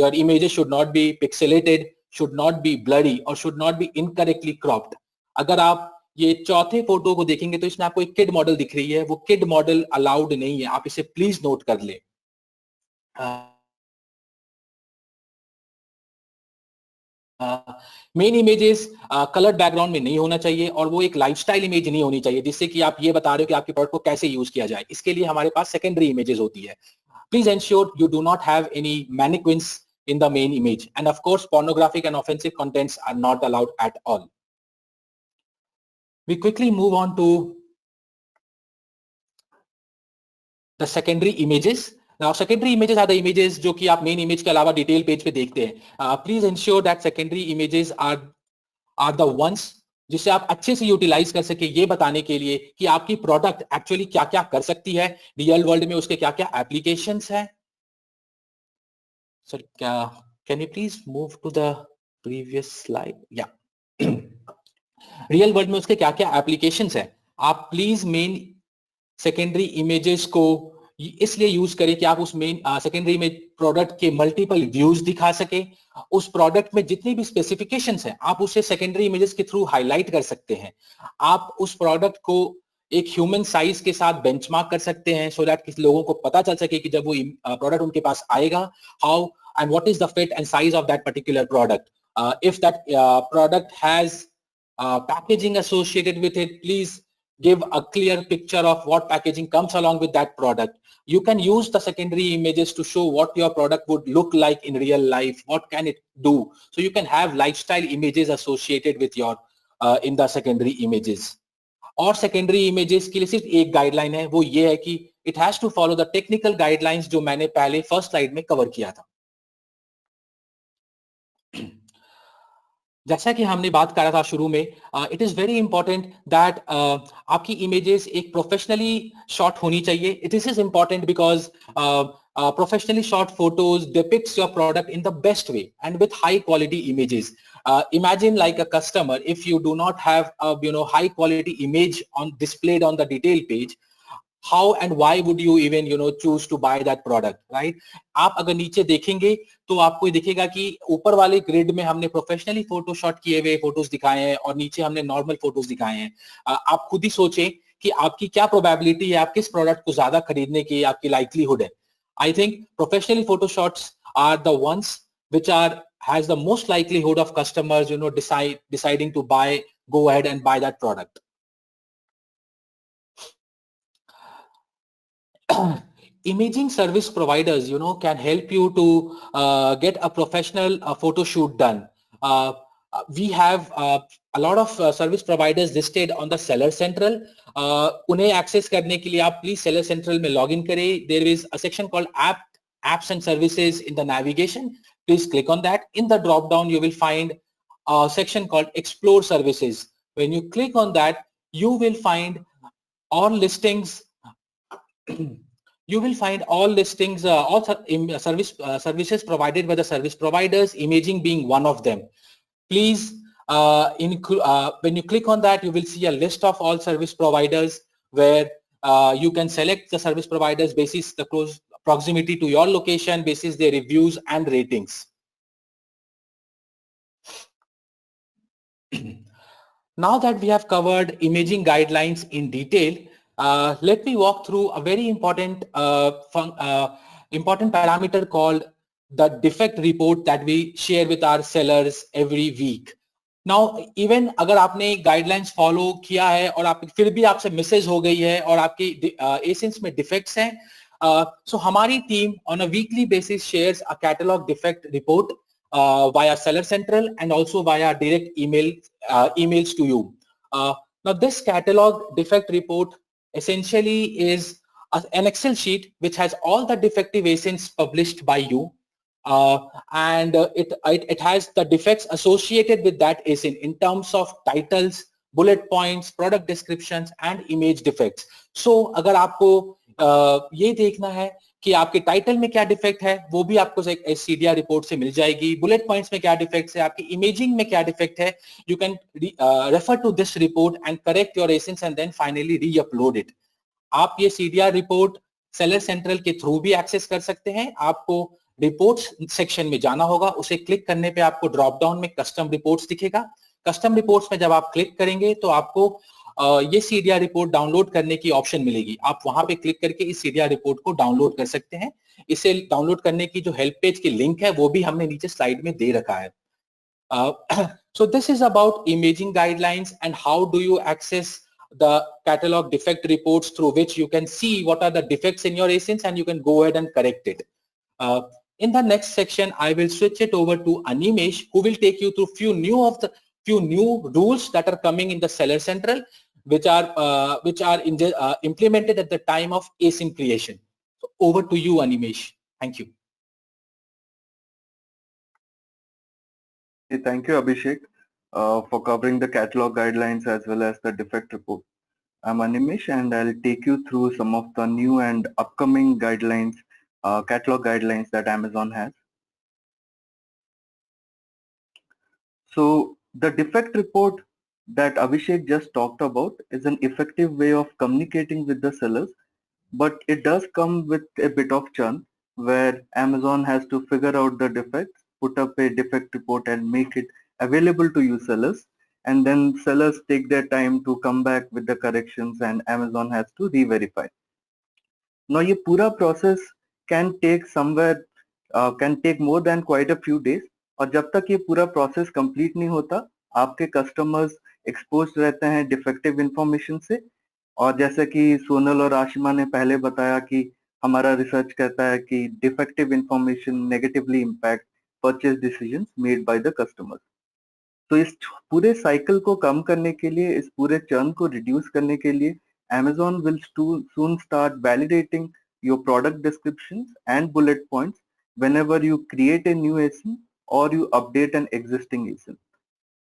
Your images should not be pixelated, should not be blurry or should not be incorrectly cropped. अगर आप ये चौथे photo को देखेंगे तो इसमें आपको एक किड मॉडल दिख रही है, वो किड मॉडल अलाउड नहीं है. आप इसे प्लीज नोट कर लें. मेन इमेजेस कलर्ड बैकग्राउंड में नहीं होना चाहिए और वो एक लाइफस्टाइल इमेज नहीं होनी चाहिए जिससे कि आप ये बता रहे हो कि आपके प्रोडक्ट को कैसे यूज किया जाए. इसके लिए हमारे पास सेकेंडरी इमेजेस होती है. Please ensure you do not have any mannequins in the main image, and of course pornographic and offensive contents are not allowed at all. We quickly move on to the secondary images. Now secondary images are the images जो कि आप main image के अलावा detail page पे देखते हैं. Please ensure that secondary images are the ones जिसे आप अच्छे से यूटिलाइज कर सके ये बताने के लिए कि आपकी प्रोडक्ट एक्चुअली क्या क्या कर सकती है रियल वर्ल्ड में, उसके क्या क्या एप्लीकेशंस हैं. Sir can you please move to the previous slide. या रियल वर्ल्ड में उसके क्या क्या एप्लीकेशंस हैं. आप प्लीज मेन सेकेंडरी इमेजेस को इसलिए यूज करें कि आप उस मेन सेकेंडरी इमेज प्रोडक्ट के मल्टीपल व्यूज दिखा सके. उस प्रोडक्ट में जितनी भी स्पेसिफिकेशंस हैं आप उसे सेकेंडरी इमेजेस के थ्रू हाईलाइट कर सकते हैं. आप उस प्रोडक्ट को एक ह्यूमन साइज के साथ बेंचमार्क कर सकते हैं सो दैट किसी लोगों को पता चल सके कि जब वो प्रोडक्ट उनके पास आएगा how and what is the fit and size of that particular product. If that product has packaging associated with it, please give a clear picture of what packaging comes along with that product. You can use the secondary images to show what your product would look like in real life, what can it do. So you can have lifestyle images associated with your in the secondary images. और secondary images के लिए सिर्फ एक guideline है, वो ये है कि it has to follow the technical guidelines जो मैंने पहले फर्स्ट स्लाइड में कवर किया था. जैसा कि हमने बात करा था शुरू में, it is very important that आपकी इमेजेस एक प्रोफेशनली शॉट होनी चाहिए. This is important because professionally shot photos depicts your product in the best way and with high quality images. Imagine like a customer, if you do not have a high quality image on displayed on the detail page, how and why would you even choose to buy that product, right? आप अगर नीचे देखेंगे तो आपको दिखेगा कि ऊपर वाले ग्रिड में हमने प्रोफेशनली फोटोशॉट किए हुए फोटोज दिखाए हैं और नीचे हमने नॉर्मल फोटोज दिखाए हैं. आप खुद ही सोचें कि आपकी क्या प्रोबेबिलिटी है, आप किस प्रोडक्ट को ज्यादा खरीदने की आपकी लाइकलीहुड है. I think professionally photo shots are the ones which has the most likelihood of customers deciding to go ahead and buy that product. Imaging service providers can help you to get a professional photo shoot done. We have a lot of service providers listed on the Seller Central. उन्हें access करने के लिए आप please Seller Central में login करें. There is a section called apps and services in the navigation. Please click on that. In the drop down you will find a section called explore services. When you click on that, you will find all listings. You will find all listings, all services provided by the service providers, imaging being one of them. Please, when you click on that, you will see a list of all service providers where you can select the service providers basis the close proximity to your location, basis their reviews and ratings. Now that we have covered imaging guidelines in detail, let me walk through a very important parameter called the defect report that we share with our sellers every week. Now, even अगर आपने guidelines follow किया है और आप फिर भी आपसे misses हो गई है और आपकी ASINs में defects हैं, so हमारी team on a weekly basis shares a catalog defect report via Seller Central and also via direct emails to you. Now, this catalog defect report essentially is an Excel sheet which has all the defective ASINs published by you, and it has the defects associated with that ASIN in terms of titles, bullet points, product descriptions, and image defects. So, अगर आपको ये देखना है कि आपके title में क्या defect है, वो भी आपको एक CDR रिपोर्ट से मिल जाएगी. बुलेट पॉइंट्स में क्या डिफेक्ट्स है, आपकी इमेजिंग में क्या डिफेक्ट है, you can refer to this report and correct your ASINs and then finally re-upload it. आप ये CDR रिपोर्ट सेलर सेंट्रल के थ्रू भी एक्सेस कर सकते हैं. आपको रिपोर्ट्स सेक्शन में जाना होगा, उसे क्लिक करने पे आपको ड्रॉप डाउन में कस्टम रिपोर्ट्स दिखेगा. कस्टम रिपोर्ट्स में जब आप क्लिक करेंगे तो आपको ये CDR रिपोर्ट डाउनलोड करने की ऑप्शन मिलेगी. आप वहां पे क्लिक करके इस CDR रिपोर्ट को डाउनलोड कर सकते हैं. इसे डाउनलोड करने की जो हेल्प पेज की लिंक है वो भी हमने नीचे स्लाइड में दे रखा है. So this is about imaging guidelines and how do you access the catalog defect reports through which you can see what are the defects in your ASINs and you can go ahead and correct it. In the next section, I will switch it over to Animesh, who will take you through few new rules that are coming in the Seller Central, which are implemented at the time of ASIN creation. So over to you, Animesh. Thank you. Thank you, Abhishek, for covering the catalog guidelines as well as the defect report. I'm Animesh and I'll take you through some of the new and upcoming guidelines, catalog guidelines that Amazon has. So the defect report that Abhishek just talked about is an effective way of communicating with the sellers, but it does come with a bit of churn where Amazon has to figure out the defects, put up a defect report and make it available to you sellers, and then sellers take their time to come back with the corrections and Amazon has to re-verify. Now ये पूरा process can take more than quite a few days, और जब तक ये पूरा process complete नहीं होता, आपके customers एक्सपोज रहते हैं डिफेक्टिव इंफॉर्मेशन से। और जैसे कि सोनल और आशिमा ने पहले बताया कि हमारा रिसर्च कहता है कि defective information negatively impact purchase decisions made by the customers. तो इस पूरे साइकिल को कम करने के लिए, इस पूरे चर्न को रिड्यूस करने के लिए, Amazon will soon start validating your product descriptions and bullet points whenever you create a new ASIN or you update an existing ASIN.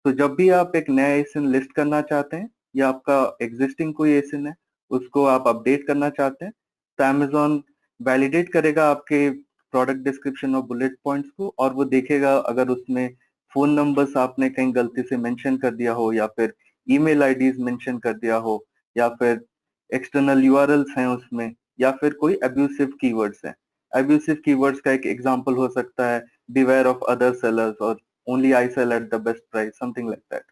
तो जब भी आप एक नया ASIN लिस्ट करना चाहते हैं या आपका एग्जिस्टिंग कोई ASIN है उसको आप अपडेट करना चाहते हैं, तो Amazon वैलिडेट करेगा आपके प्रोडक्ट डिस्क्रिप्शन और बुलेट पॉइंट्स को, और वो देखेगा अगर उसमें फोन नंबर्स आपने कहीं गलती से मेंशन कर दिया हो, या फिर ईमेल आईडीज मेंशन कर दिया हो, या फिर एक्सटर्नल यूआरएल्स हैं उसमें, या फिर कोई अब्यूसिव कीवर्ड्स हैं। अब्यूसिव कीवर्ड्स का एक एग्जांपल हो सकता है beware of other sellers और only I sell at the best price, something like that.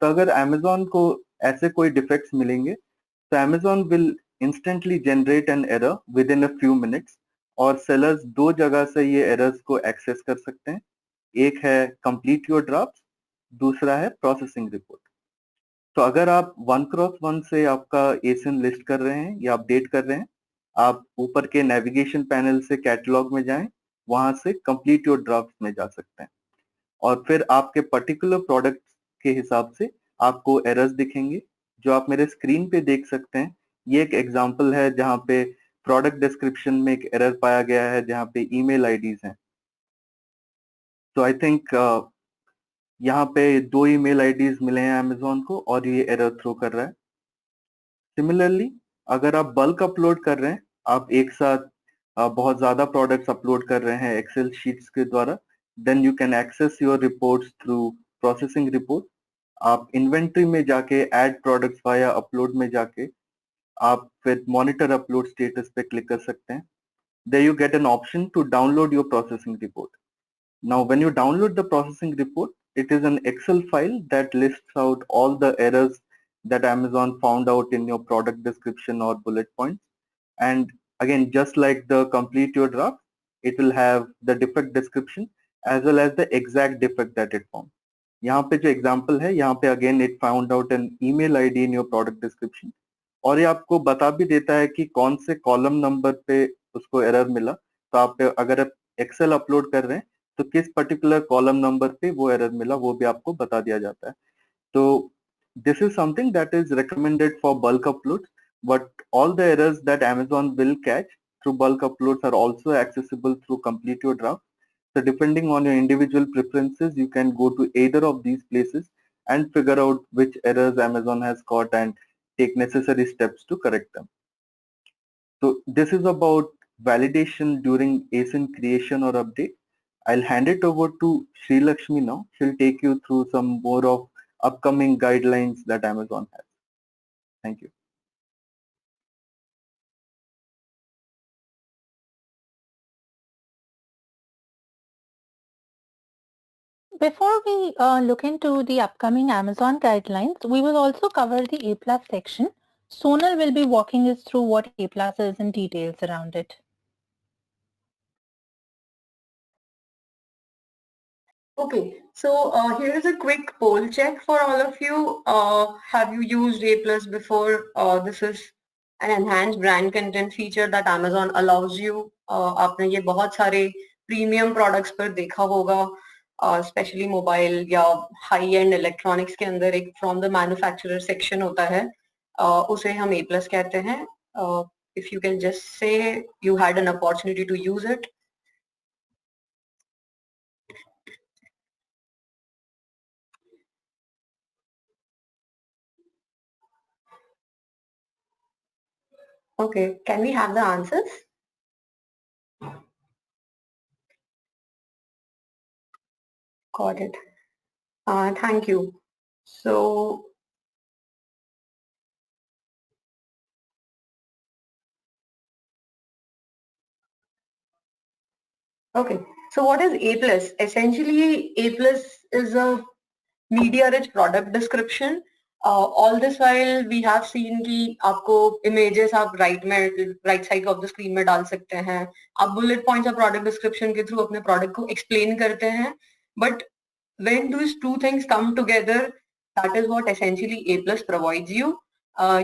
तो अगर Amazon को ऐसे कोई डिफेक्ट्स मिलेंगे तो Amazon will instantly generate an error within a few minutes, और सेलर्स दो जगह से ये एरर्स को एक्सेस कर सकते हैं। एक है कंप्लीट योर ड्राफ्ट, दूसरा है प्रोसेसिंग रिपोर्ट। तो अगर आप 1x1 से आपका एसिन लिस्ट कर रहे हैं या अपडेट कर रहे हैं, आप ऊपर के नेविगेशन पैनल से कैटलॉग में जाएं, वहां से कंप्लीट योर ड्राफ्ट में जा सकते हैं, और फिर आपके पर्टिकुलर प्रोडक्ट के हिसाब से आपको एरर्स दिखेंगे जो आप मेरे स्क्रीन पे देख सकते हैं। ये एक एग्जांपल है जहां पे प्रोडक्ट डिस्क्रिप्शन में एक एरर पाया गया है जहां पे ईमेल आईडीज हैं। तो आई थिंक यहाँ पे 2 ईमेल आईडीज मिले हैं अमेजोन को और ये एरर थ्रो कर रहा है। सिमिलरली अगर आप बल्क अपलोड कर रहे हैं, आप एक साथ बहुत ज्यादा प्रोडक्ट्स अपलोड कर रहे हैं एक्सेल शीट्स के द्वारा, then you can access your reports through processing report. आप इन्वेंट्री में जाके ऐड प्रोडक्ट्स वाया अपलोड में जाके आप फिर मॉनिटर अपलोड स्टेटस पे क्लिक कर सकते हैं। There you get an option to download your processing report. Now, when you download the processing report, it is an Excel file that lists out all the errors that Amazon found out in your product description or bullet points. And again, just like the complete your draft, it will have the defect description as well as the exact defect that it found. यहाँ पे जो example है, यहाँ पे again it found out an email ID in your product description, और ये आपको बता भी देता है कि कौन से कॉलम नंबर पे उसको एरर मिला। तो आप अगर आप एक्सेल अपलोड कर रहे हैं तो किस पर्टिकुलर कॉलम नंबर पे वो एरर मिला वो भी आपको बता दिया जाता है। तो this is something that is recommended for bulk uploads, but all the errors that Amazon will catch through bulk uploads are also accessible through complete your draft. So depending on your individual preferences, you can go to either of these places and figure out which errors Amazon has caught and take necessary steps to correct them. So this is about validation during ASIN creation or update. I'll hand it over to Sri Lakshmi now. She'll take you through some more of upcoming guidelines that Amazon has. Thank you. Before we look into the upcoming Amazon guidelines, we will also cover the Aplus section. Sonal will be walking us through what Aplus is and details around it. Okay, so here is a quick poll check for all of you. Have you used Aplus before? This is an enhanced brand content feature that Amazon allows you. आपने ये बहुत सारे premium products पर देखा होगा, especially mobile या high end electronics के अंदर एक from the manufacturer section होता है, उसे हम Aplus कहते हैं. If you can just say you had an opportunity to use it. Okay, can we have the answers? Got it. Thank you. So, okay. So what is A+? Essentially, A+ is a media-rich product description. All this while we have seen कि आपको images आप right side of the screen में डाल सकते हैं, आप bullet points और product description के through अपने product को explain करते हैं. But when these two things come together, That is what essentially Aplus provides you.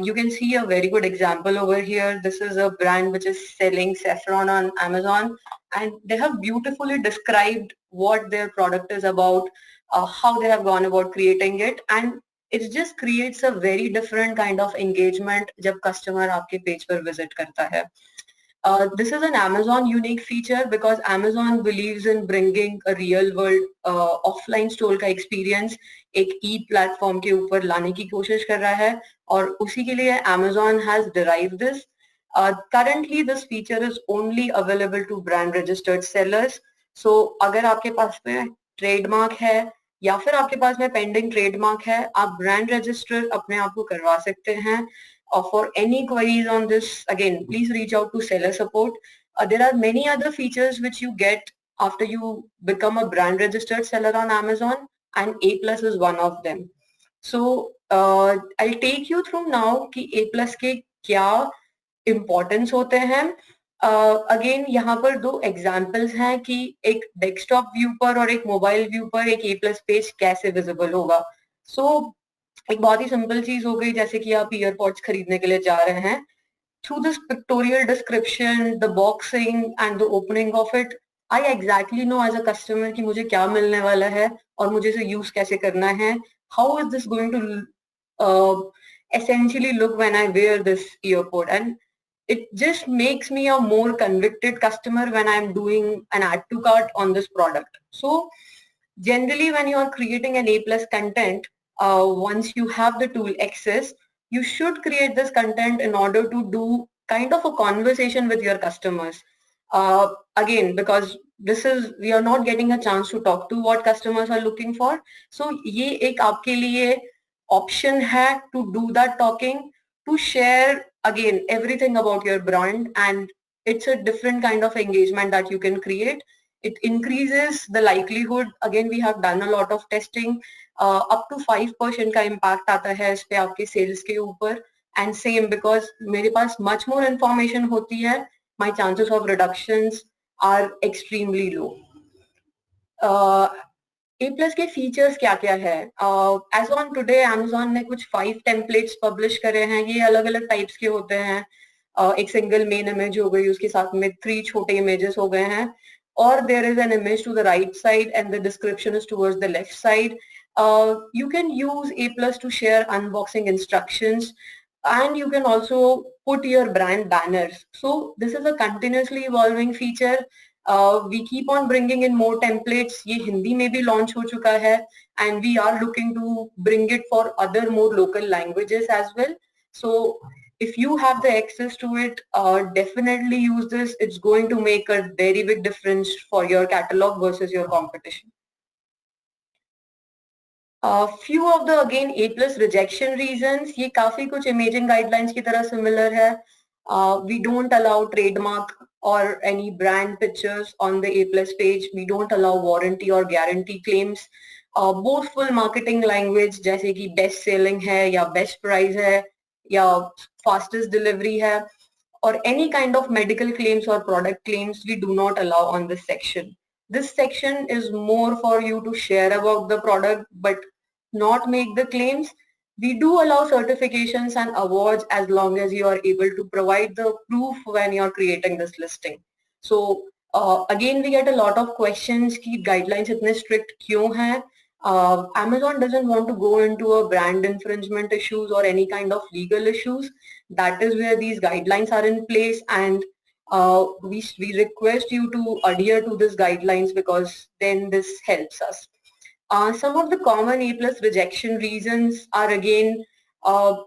You can see a very good example over here. This is a brand which is selling saffron on Amazon, and they have beautifully described what their product is about, how they have gone about creating it, and it just creates a very different kind of engagement जब customer आपके page पर visit करता है. This is an Amazon unique feature because Amazon believes in bringing a real world offline store का experience एक e-platform के ऊपर लाने की कोशिश कर रहा है और उसी के लिए Amazon has derived this. Currently this feature is only available to brand registered sellers. So अगर आपके पास में trademark है या फिर आपके पास में pending trademark है, आप brand register अपने आप को करवा सकते हैं. For any queries on this, again, please reach out to seller support. There are many other features which you get after you become a brand registered seller on Amazon, and Aplus is one of them. So I'll take you through now कि Aplus के क्या importance होते हैं. Again यहाँ पर दो examples हैं कि एक desktop view पर और एक mobile view पर एक Aplus page कैसे visible होगा. So एक बहुत ही सिंपल चीज हो गई जैसे कि आप ईयरपॉड्स खरीदने के लिए जा रहे हैं. Through this pictorial description, the boxing and the opening of it, I exactly know as a customer कि मुझे क्या मिलने वाला है और मुझे इसे use कैसे करना है. How is this going to essentially look when I wear this earpod, and it just makes me a more convicted customer when I'm doing an add to cart on this product. So generally when you are creating an A plus content, once you have the tool access, you should create this content in order to do kind of a conversation with your customers. Again, because we are not getting a chance to talk to what customers are looking for. So ये एक आपके लिए option है to do that talking, to share again everything about your brand, and it's a different kind of engagement that you can create. It increases the likelihood. Again, we have done a lot of testing. Up to 5% का impact आता है इस पे आपके sales के ऊपर. And same because मेरे पास much more information होती है, my chances of reductions are extremely low. A plus के फीचर्स क्या क्या है? As on today, Amazon ने कुछ 5 templates publish करे हैं. ये अलग अलग types के होते हैं. एक single main image हो गई, उसके साथ में 3 छोटे images हो गए हैं. Or there is an image to the right side and the description is towards the left side. You can use A plus to share unboxing instructions, and you can also put your brand banners. So this is a continuously evolving feature. We keep on bringing in more templates. ये हिंदी में भी launch हो चुका है, and we are looking to bring it for other more local languages as well. So if you have the access to it, definitely use this. It's going to make a very big difference for your catalog versus your competition. Few of the again A plus rejection reasons, ये काफी कुछ imaging guidelines की तरह similar है. We don't allow trademark or any brand pictures on the A plus page. We don't allow warranty or guarantee claims. Boastful marketing language जैसे कि best selling है या best price है या fastest delivery है, or any kind of medical claims or product claims, we do not allow on this section. This section is more for you to share about the product but not make the claims. We do allow certifications and awards as long as you are able to provide the proof when you're creating this listing. So again, we get a lot of questions कि guidelines इतने strict क्यों हैं? Amazon doesn't want to go into a brand infringement issues or any kind of legal issues. That is where these guidelines are in place, and we request you to adhere to these guidelines because then this helps us. Some of the common A plus rejection reasons are again,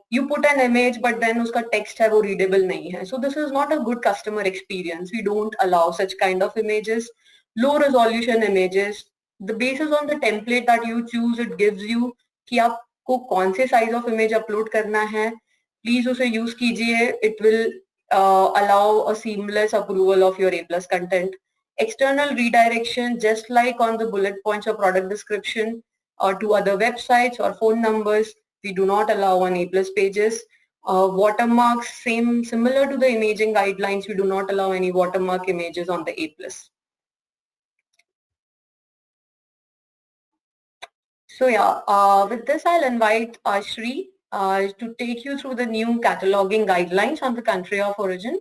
you put an image but then uska text hai wo readable nahi hai. So this is not a good customer experience. We don't allow such kind of images. Low resolution images. The basis on the template that you choose, it gives you कि आपको कौन से size of image upload करना है. Please उसे use कीजिए. It will allow a seamless approval of your A plus content. External redirection, just like on the bullet points or product description or to other websites or phone numbers, we do not allow on A plus pages. Watermarks, similar to the imaging guidelines, we do not allow any watermark images on the A plus. So yeah, with this I'll invite Shri to take you through the new cataloging guidelines on the country of origin.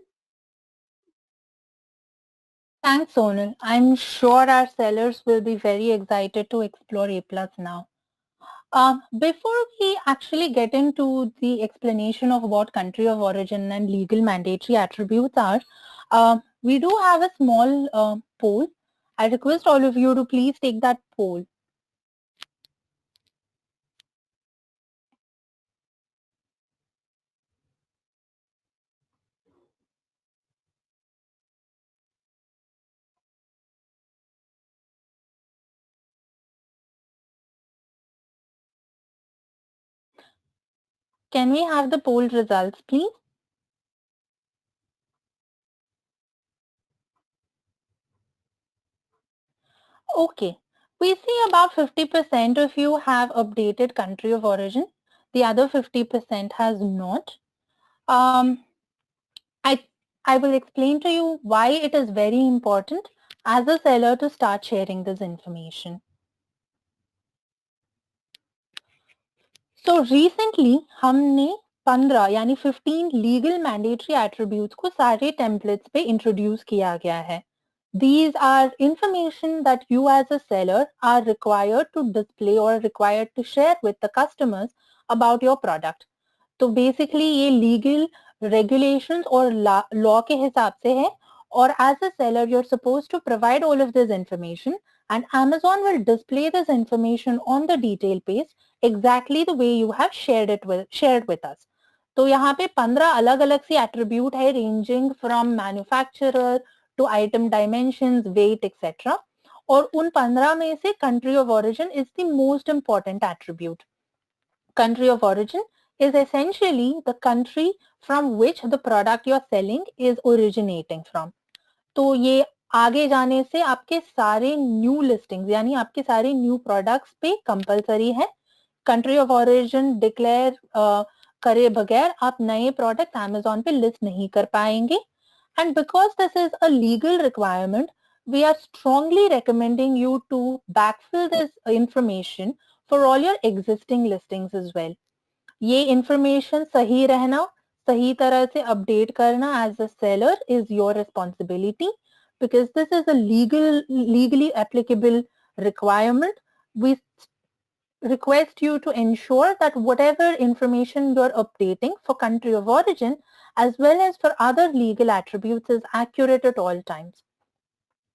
Thanks, Sonal. I'm sure our sellers will be very excited to explore Aplus now. Before we actually get into the explanation of what country of origin and legal mandatory attributes are, we do have a small poll. I request all of you to please take that poll. Can we have the poll results, please? Okay. We see about 50% of you have updated country of origin. The other 50% has not. Um, I will explain to you why it is very important as a seller to start sharing this information. So recently हमने 15 यानी 15 legal mandatory attributes को सारे templates पे introduce किया गया है. These are information that you as a seller are required to display or required to share with the customers about your product. तो basically ये लीगल रेगुलेशंस और लॉ के हिसाब से है और as a seller you are suppose to provide all of this information and Amazon will display this information on the detail page exactly the way you have shared with us. तो यहाँ पे 15 अलग अलग सी एट्रीब्यूट है ranging from manufacturer to item dimensions, weight, etc. और उन 15 में से country of origin is the most important attribute. Country of origin is essentially the country from which the product you are selling is originating from. तो ये आगे जाने से आपके सारे न्यू लिस्टिंग्स यानी आपके सारे न्यू प्रोडक्ट्स पे कंपलसरी है. कंट्री ऑफ ओरिजिन डिक्लेयर करे बगैर आप नए प्रोडक्ट Amazon पे लिस्ट नहीं कर पाएंगे. And because this is a legal requirement, we are strongly recommending you to backfill this information for all your existing listings as well. ये information सही रहना, सही तरह से update करना as a seller is your responsibility because this is a legally applicable requirement. We request you to ensure that whatever information you're updating for country of origin as well as for other legal attributes is accurate at all times.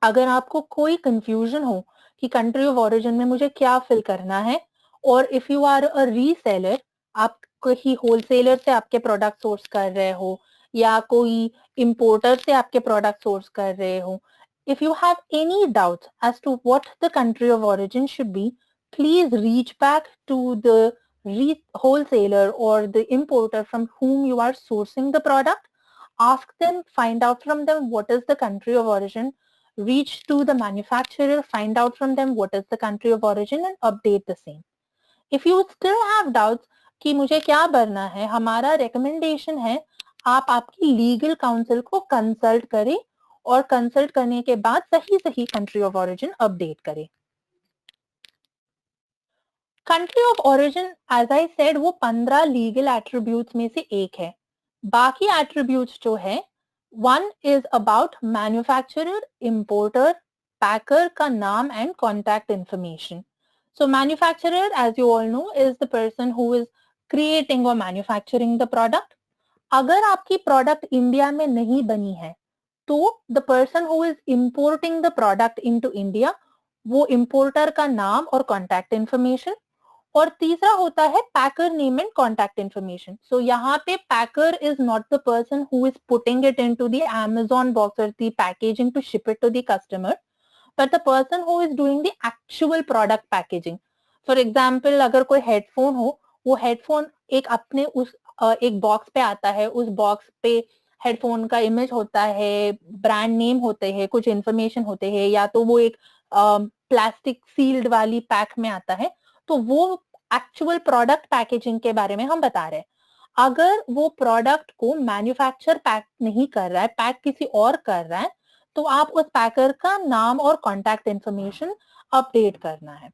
अगर आपको कोई confusion हो कि country of origin में मुझे क्या fill करना है और if you are a reseller, आप कोई wholesaler से आपके product source कर रहे हो या कोई importer से आपके product source कर रहे हो, if you have any doubts as to what the country of origin should be, please reach back to the wholesaler or the importer from whom you are sourcing the product. Ask them, find out from them what is the country of origin, reach to the manufacturer, find out from them what is the country of origin and update the same. If you still have doubts कि मुझे क्या भरना है, हमारा recommendation है आप आपकी legal counsel को consult करें और consult करने के बाद सही country of origin update करें. Country of origin, as I said, वो 15 legal attributes में से एक है. बाकी attributes जो है, one is about manufacturer, importer, packer का नाम and contact information. So manufacturer, as you all know, is the person who is creating or manufacturing the product. अगर आपकी product India में नहीं बनी है, तो the person who is importing the product into India, वो importer का नाम और contact information. और तीसरा होता है packer name and contact information. So यहाँ पे packer is not the person who is putting it into the Amazon box or the packaging to ship it to the customer, but the person who is doing the actual product packaging. For example, अगर कोई headphone हो, वो headphone एक अपने उस एक box पे आता है, उस बॉक्स पे हेडफोन का इमेज होता है, ब्रांड नेम होते हैं, कुछ इन्फॉर्मेशन होते हैं, या तो वो एक प्लास्टिक सील्ड वाली पैक में आता है, तो वो एक्चुअल प्रोडक्ट पैकेजिंग के बारे में हम बता रहे हैं. अगर वो प्रोडक्ट को मैन्युफैक्चर पैक नहीं कर रहा है, पैक किसी और कर रहा है, तो आप उस पैकर का नाम और कॉन्टैक्ट इंफॉर्मेशन अपडेट करना है.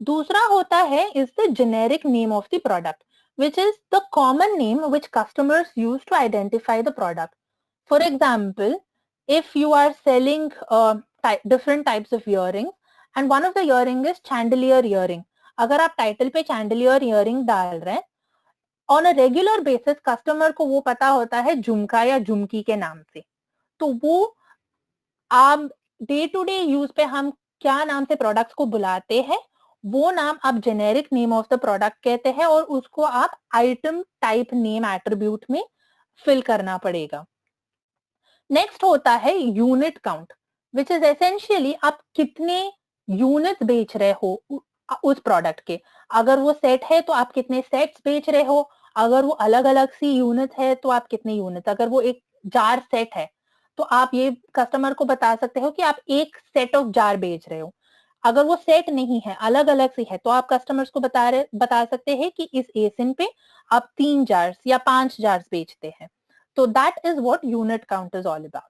दूसरा होता है is the generic name of the product, which is the common name which customers use to identify the product. For example, if you are selling different types of earrings and one of the earring is chandelier earring, अगर आप title पे chandelier earring डाल रहे हैं, on a regular basis customer को वो पता होता है झुमका या झुमकी के नाम से. तो वो आप डे टू डे यूज पे हम क्या नाम से प्रोडक्ट्स को बुलाते हैं, वो नाम आप generic name of the product कहते हैं और उसको आप आइटम टाइप नेम एट्रीब्यूट में फिल करना पड़ेगा. नेक्स्ट होता है unit count, which is essentially आप कितने यूनिट्स बेच रहे हो उस प्रोडक्ट के. अगर वो सेट है तो आप कितने सेट्स बेच रहे हो, अगर वो अलग अलग सी यूनिट है तो आप कितने यूनिट्स, अगर वो एक जार सेट है तो आप ये कस्टमर को बता सकते हो कि आप एक सेट ऑफ जार बेच रहे हो. अगर वो सेट नहीं है, अलग अलग सी है, तो आप कस्टमर्स को बता सकते हैं कि इस एसिन पे आप 3 जार्स या 5 जार्स बेचते हैं. So that is what unit count is all about.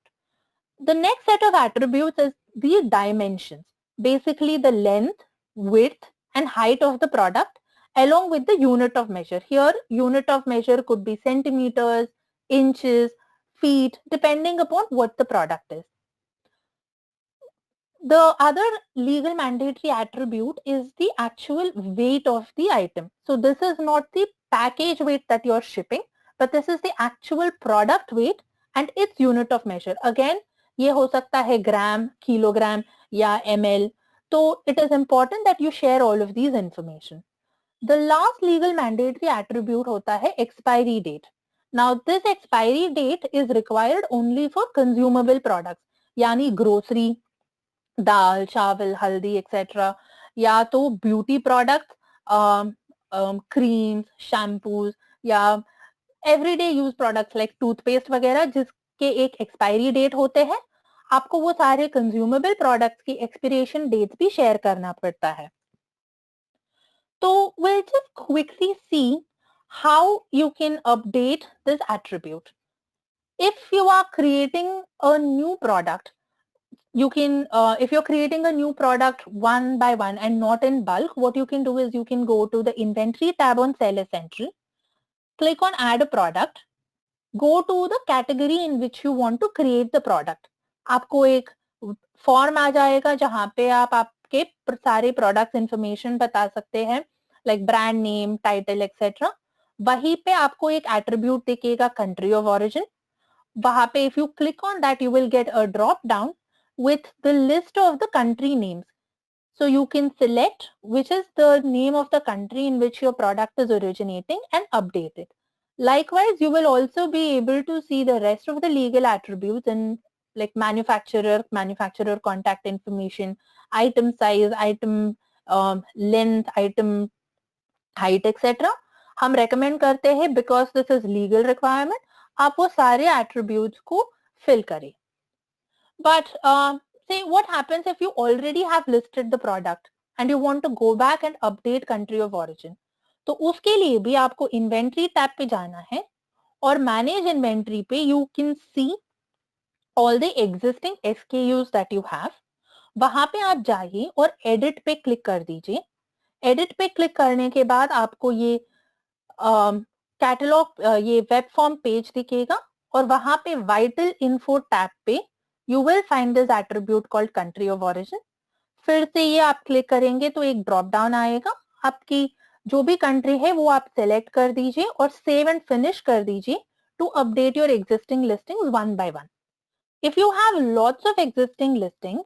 The next set of attributes is the dimensions, basically the length, width and height of the product along with the unit of measure. Here unit of measure could be centimeters, inches, feet, depending upon what the product is. The other legal mandatory attribute is the actual weight of the item. So this is not the package weight that you're shipping, but this is the actual product weight and its unit of measure. Again, ये हो सकता है ग्राम, kilogram या ml. So it is important that you share all of these information. The last legal mandatory attribute होता है expiry date. Now this expiry date is required only for consumable products, यानी grocery, दाल, चावल, हल्दी etcetera, या तो beauty product, creams, shampoos या everyday use products like toothpaste वगैरह जिसके एक एक्सपायरी डेट होते हैं. आपको वो सारे कंज्यूमेबल प्रोडक्ट्स की एक्सपिरेशन डेट भी शेयर करना पड़ता है. तो we'll just quickly see how you can update this attribute. If you are creating a new product, you can if you're creating a new product one by one and not in bulk, what you can do is you can go to the inventory tab on Seller Central, click on add a product, go to the category in which you want to create the product. आपको एक form आ जाएगा जहां पे आप आपके सारे products information बता सकते हैं, like brand name, title etcetera. वहीं पे आपको एक एट्रीब्यूट दिखेगा कंट्री ऑफ ओरिजिन. वहां पे if you click on that you will get a drop down with the list of the country names. So you can select which is the name of the country in which your product is originating and update it. Likewise, you will also be able to see the rest of the legal attributes in like manufacturer contact information, item size, item length, item height, etc. हम recommend करते हैं because this is legal requirement, आप वो सारे attributes को fill करें. But say what happens if you already have listed the product and you want to go back and update country of origin. तो उसके लिए भी आपको inventory tab पे जाना है और manage inventory पे you can see all the existing SKUs that you have. वहां पे आप जाइए और edit पे click कर दीजिए. edit पे click करने के बाद आपको ये कैटलॉग ये वेब फॉर्म पेज दिखेगा और वहां पे वाइटल इन्फो टैब पे you will find this attribute called country of origin. फिर से ये आप क्लिक करेंगे तो एक ड्रॉप डाउन आएगा, आपकी जो भी कंट्री है वो आप सेलेक्ट कर दीजिए और सेव एंड फिनिश कर दीजिए to update your existing listings one by one. If you have lots of existing listings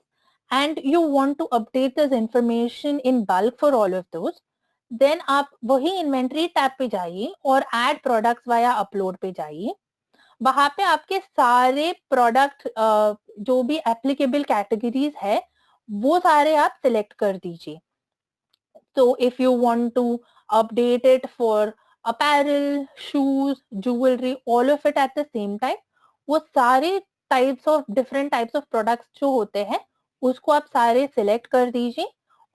and you want to update this information in bulk for all of those, then आप वही inventory tab पे जाइए और add products via upload पे जाइए. वहां पे आपके सारे प्रोडक्ट जो भी एप्लीकेबल कैटेगरीज है वो सारे आप सिलेक्ट कर दीजिए. So if you want to update it for apparel, shoes, jewelry, all of it at the same time, वो सारे different types of products जो होते हैं उसको आप सारे select कर दीजिए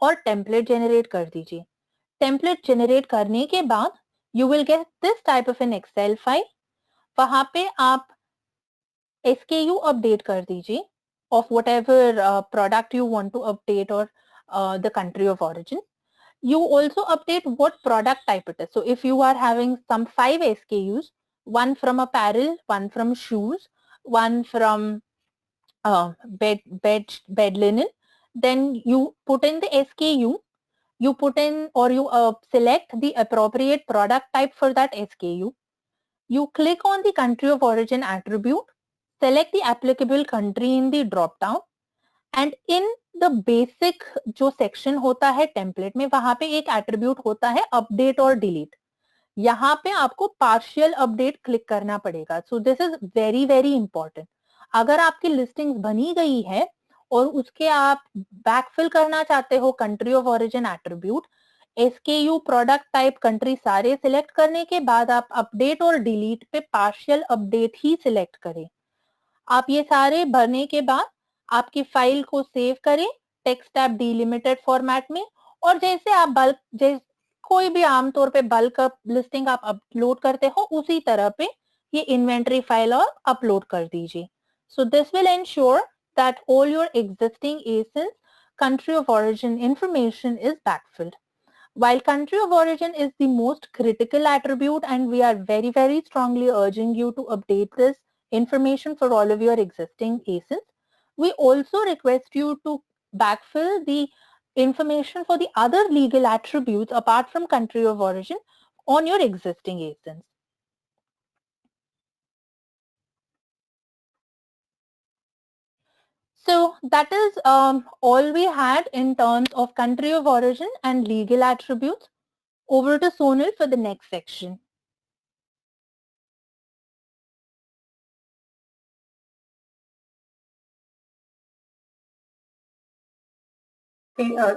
और template generate कर दीजिए. Template generate करने के बाद you will get this type of an Excel file. वहां पे आप SKU update कर दीजिए of whatever product you want to update or the country of origin. You also update what product type it is. So if you are having some 5 SKUs, one from apparel, one from shoes, one from bed linen, then you put in the SKU, you put in or you select the appropriate product type for that SKU. You click on the country of origin attribute, select the applicable country in the drop down, and in the basic जो section होता है template में, वहां पे एक attribute होता है update और delete. यहाँ पे आपको partial update click करना पड़ेगा. So this is very very important. अगर आपकी listings बनी गई है और उसके आप backfill करना चाहते हो country of origin attribute, SKU, product type, country सारे select करने के बाद आप update और delete पे partial update ही select करें. आप ये सारे भरने के बाद आपकी फाइल को सेव करें टेक्स्ट टैब डिलिमिटेड फॉर्मेट में, और जैसे आप बल्क कोई भी आमतौर पे बल्क लिस्टिंग आप अपलोड करते हो उसी तरह पे ये इन्वेंटरी फाइल और अपलोड कर दीजिए. So this will ensure that all your existing ASINs country of origin information is backfilled. While country of origin is the most critical attribute and we are very very strongly urging you to update this information for all of your existing ASINs, we also request you to backfill the information for the other legal attributes apart from country of origin on your existing ASINs. So that is all we had in terms of country of origin and legal attributes. Over to Sonal for the next section.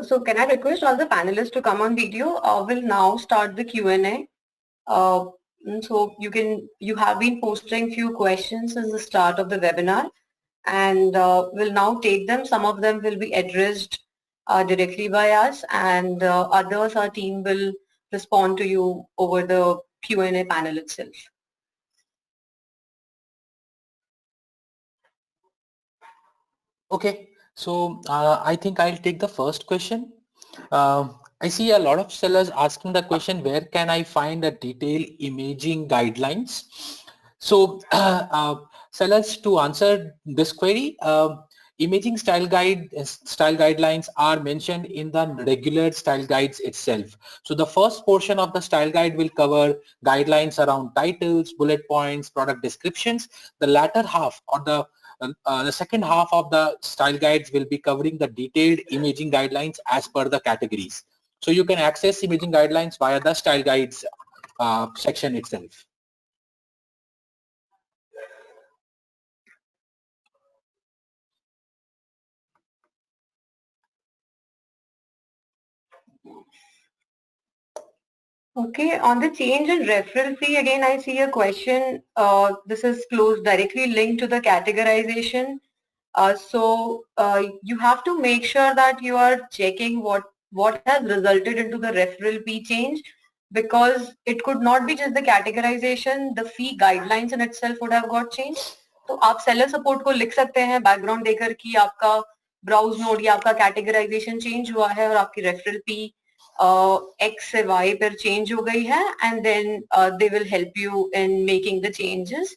So can I request all the panelists to come on video? We'll now start the Q&A. So you have been posting few questions since the start of the webinar, and we'll now take them. Some of them will be addressed directly by us, and others our team will respond to you over the Q&A panel itself. Okay, so I think I'll take the first question. I see a lot of sellers asking the question, where can I find a detailed imaging guidelines? So sellers, to answer this query, imaging style guidelines are mentioned in the regular style guides itself. So the first portion of the style guide will cover guidelines around titles, bullet points, product descriptions. The latter half or the second half of the style guides will be covering the detailed imaging guidelines as per the categories. So you can access imaging guidelines via the style guides section itself. Okay, on the change in referral fee, again I see a question. This is close directly linked to the categorization. So you have to make sure that you are checking what has resulted into the referral fee change, because it could not be just the categorization, the fee guidelines in itself would have got changed. तो आप seller support को लिख सकते हैं background देकर कि आपका browse node या आपका categorization change हुआ है और आपकी referral fee X से Y पर change हो गई है, and then they will help you in making the changes.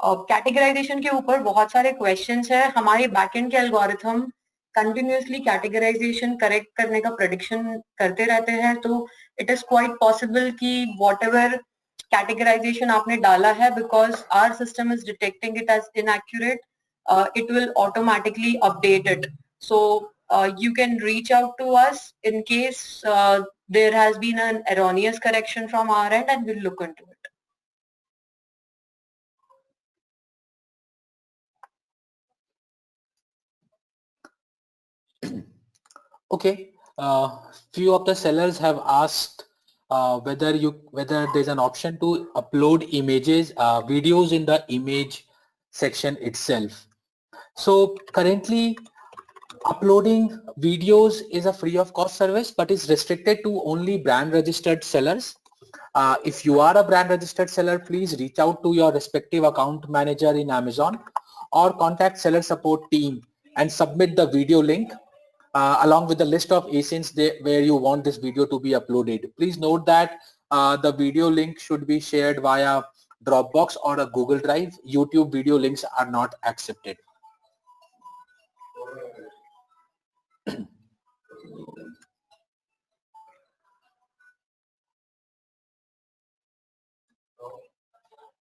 Categorisation के ऊपर बहुत सारे क्वेश्चंस है. हमारे बैकएंड के एल्गोरिथम कंटिन्यूसली कैटेगराइजेशन करेक्ट करने का प्रेडिक्शन करते रहते हैं, तो इट इज क्वाइट पॉसिबल कि व्हाटएवर कैटेगराइजेशन आपने डाला है, because our system is detecting it as inaccurate, it will automatically update it. So you can reach out to us in case there has been an erroneous correction from our end, and we'll look into it. Okay, few of the sellers have asked whether there's an option to upload images, videos in the image section itself. So currently uploading videos is a free of cost service, but is restricted to only brand registered sellers. If you are a brand registered seller, please reach out to your respective account manager in Amazon or contact seller support team and submit the video link. along with the list of ASINs where you want this video to be uploaded. Please note that the video link should be shared via Dropbox or a Google Drive. YouTube video links are not accepted.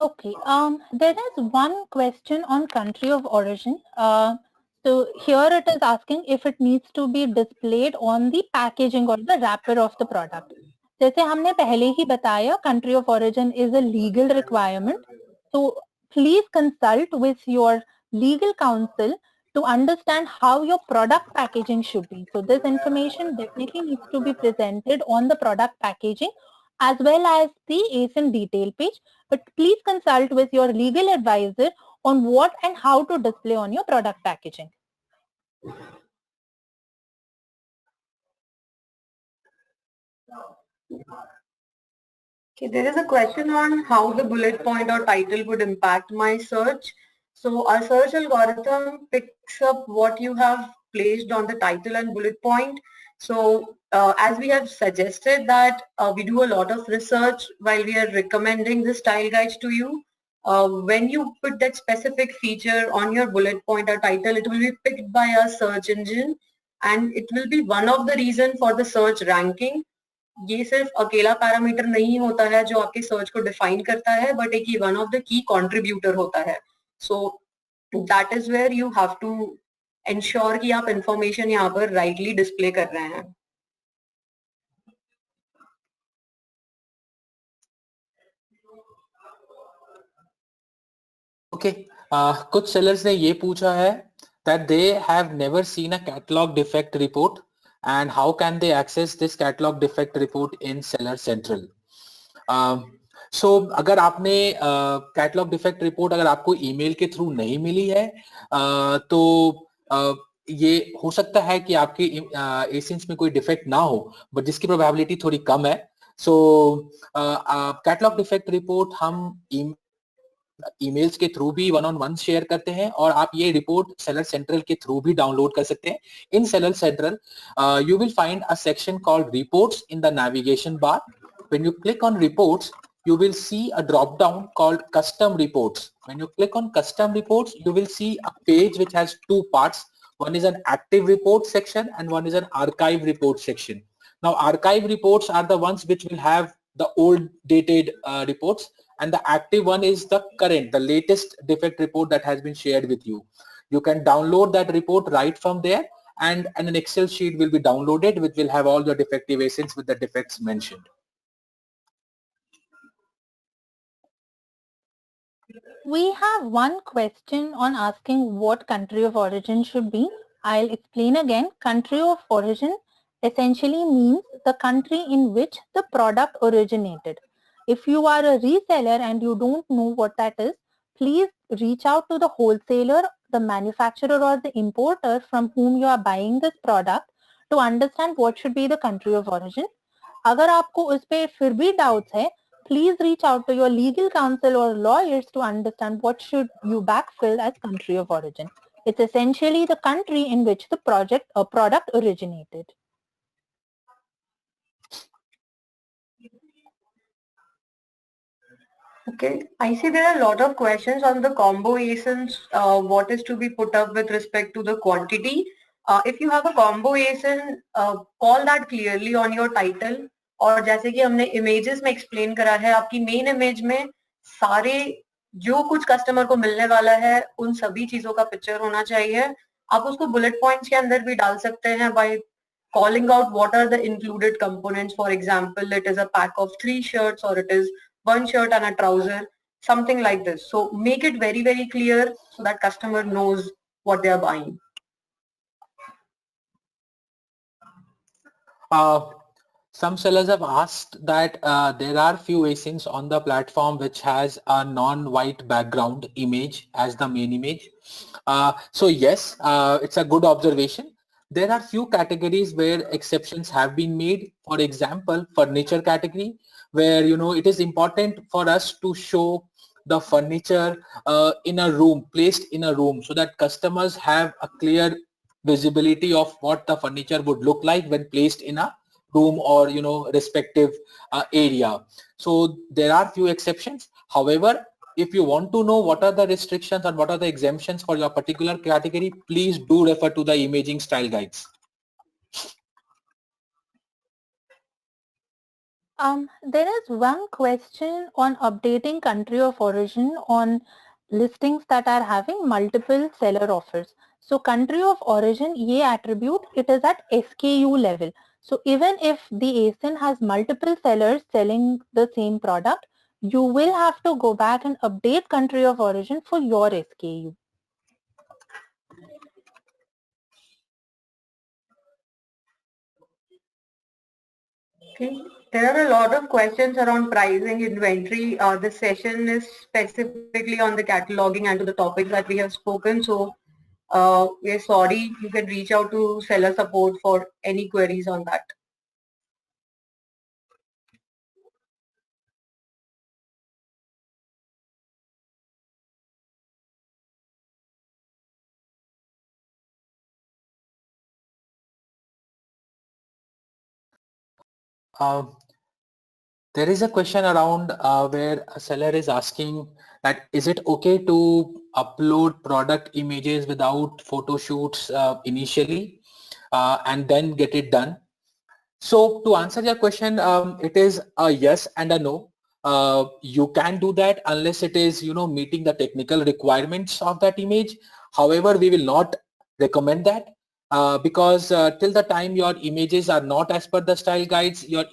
Okay, there is one question on country of origin. So here it is asking if it needs to be displayed on the packaging or the wrapper of the product. जैसे हमने पहले ही बताया, country of origin is a legal requirement. So please consult with your legal counsel to understand how your product packaging should be. So this information definitely needs to be presented on the product packaging as well as the ASIN detail page. But please consult with your legal advisor on what and how to display on your product packaging. Okay, there is a question on how the bullet point or title would impact my search. So our search algorithm picks up what you have placed on the title and bullet point. So as we have suggested that we do a lot of research while we are recommending the style guides to you. When you put that specific feature on your bullet point or title, it will be picked by our search engine and it will be one of the reason for the search ranking. ये सिर्फ अकेला parameter नहीं होता है जो आपके search को define करता है, बट एक one of the key contributor होता है. So that is where you have to ensure कि आप इंफॉर्मेशन यहाँ पर राइटली डिस्प्ले कर रहे हैं. ओके, कुछ सेलर्स ने ये पूछा है that they have never seen a catalog defect report and how can they access this catalog defect report in Seller Central. So अगर आपने कैटलॉग डिफेक्ट रिपोर्ट अगर आपको ईमेल के थ्रू नहीं मिली है तो ये हो सकता है कि आपके एसिंस में कोई डिफेक्ट ना हो, बट जिसकी प्रोबेबिलिटी थोड़ी कम है. सो कैटलॉग डिफेक्ट रिपोर्ट हम ईमेल्स के थ्रू भी वन ऑन वन शेयर करते हैं और आप ये रिपोर्ट सेलर सेंट्रल के थ्रू भी डाउनलोड कर सकते हैं. In seller central you will find a section called reports in the navigation bar. When you click on reports, you will see a drop down called custom reports. When you click on custom reports, you will see a page which has two parts. One is an active report section and one is an archive report section. Now archive reports are the ones which will have the old dated reports, and the active one is the current, the latest defect report that has been shared with you. You can download that report right from there, and an Excel sheet will be downloaded which will have all your defective ASINs with the defects mentioned. We have one question on asking what country of origin should be. I'll explain again. Country of origin essentially means the country in which the product originated. If you are a reseller and you don't know what that is, please reach out to the wholesaler, the manufacturer or the importer from whom you are buying this product to understand what should be the country of origin. अगर आपको उस पे फिर भी doubts है, please reach out to your legal counsel or lawyers to understand what should you backfill as country of origin. It's essentially the country in which the product originated. Okay, I see there are a lot of questions on the combo ASINs, what is to be put up with respect to the quantity. If you have a combo ASIN, call that clearly on your title. और जैसे कि हमने images में explain करा है, आपकी main image में सारे जो कुछ customer को मिलने वाला है उन सभी चीजों का picture होना चाहिए. आप उसको bullet points के अंदर भी डाल सकते हैं by calling out what are the included components. For example, it is a pack of 3 shirts or it is 1 shirt and a trouser, something like this. So make it very, very clear so that customer knows what they are buying. Some sellers have asked that there are few ASINs on the platform which has a non-white background image as the main image. So yes, it's a good observation. There are few categories where exceptions have been made. For example, furniture category, where it is important for us to show the furniture in a room, placed in a room, so that customers have a clear visibility of what the furniture would look like when placed in a room or respective area. So there are few exceptions. However, if you want to know what are the restrictions and what are the exemptions for your particular category, please do refer to the imaging style guides. There is one question on updating country of origin on listings that are having multiple seller offers. So country of origin, ye attribute, it is at SKU level. So even if the ASIN has multiple sellers selling the same product, you will have to go back and update country of origin for your SKU. Okay. There are a lot of questions around pricing inventory. This session is specifically on the cataloging and to the topics that we have spoken. So we're sorry. You can reach out to seller support for any queries on that. There is a question around where a seller is asking that is it okay to upload product images without photo shoots initially and then get it done. So to answer your question, it is a yes and a no. You can do that unless it is meeting the technical requirements of that image. However, we will not recommend that because till the time your images are not as per the style guides, your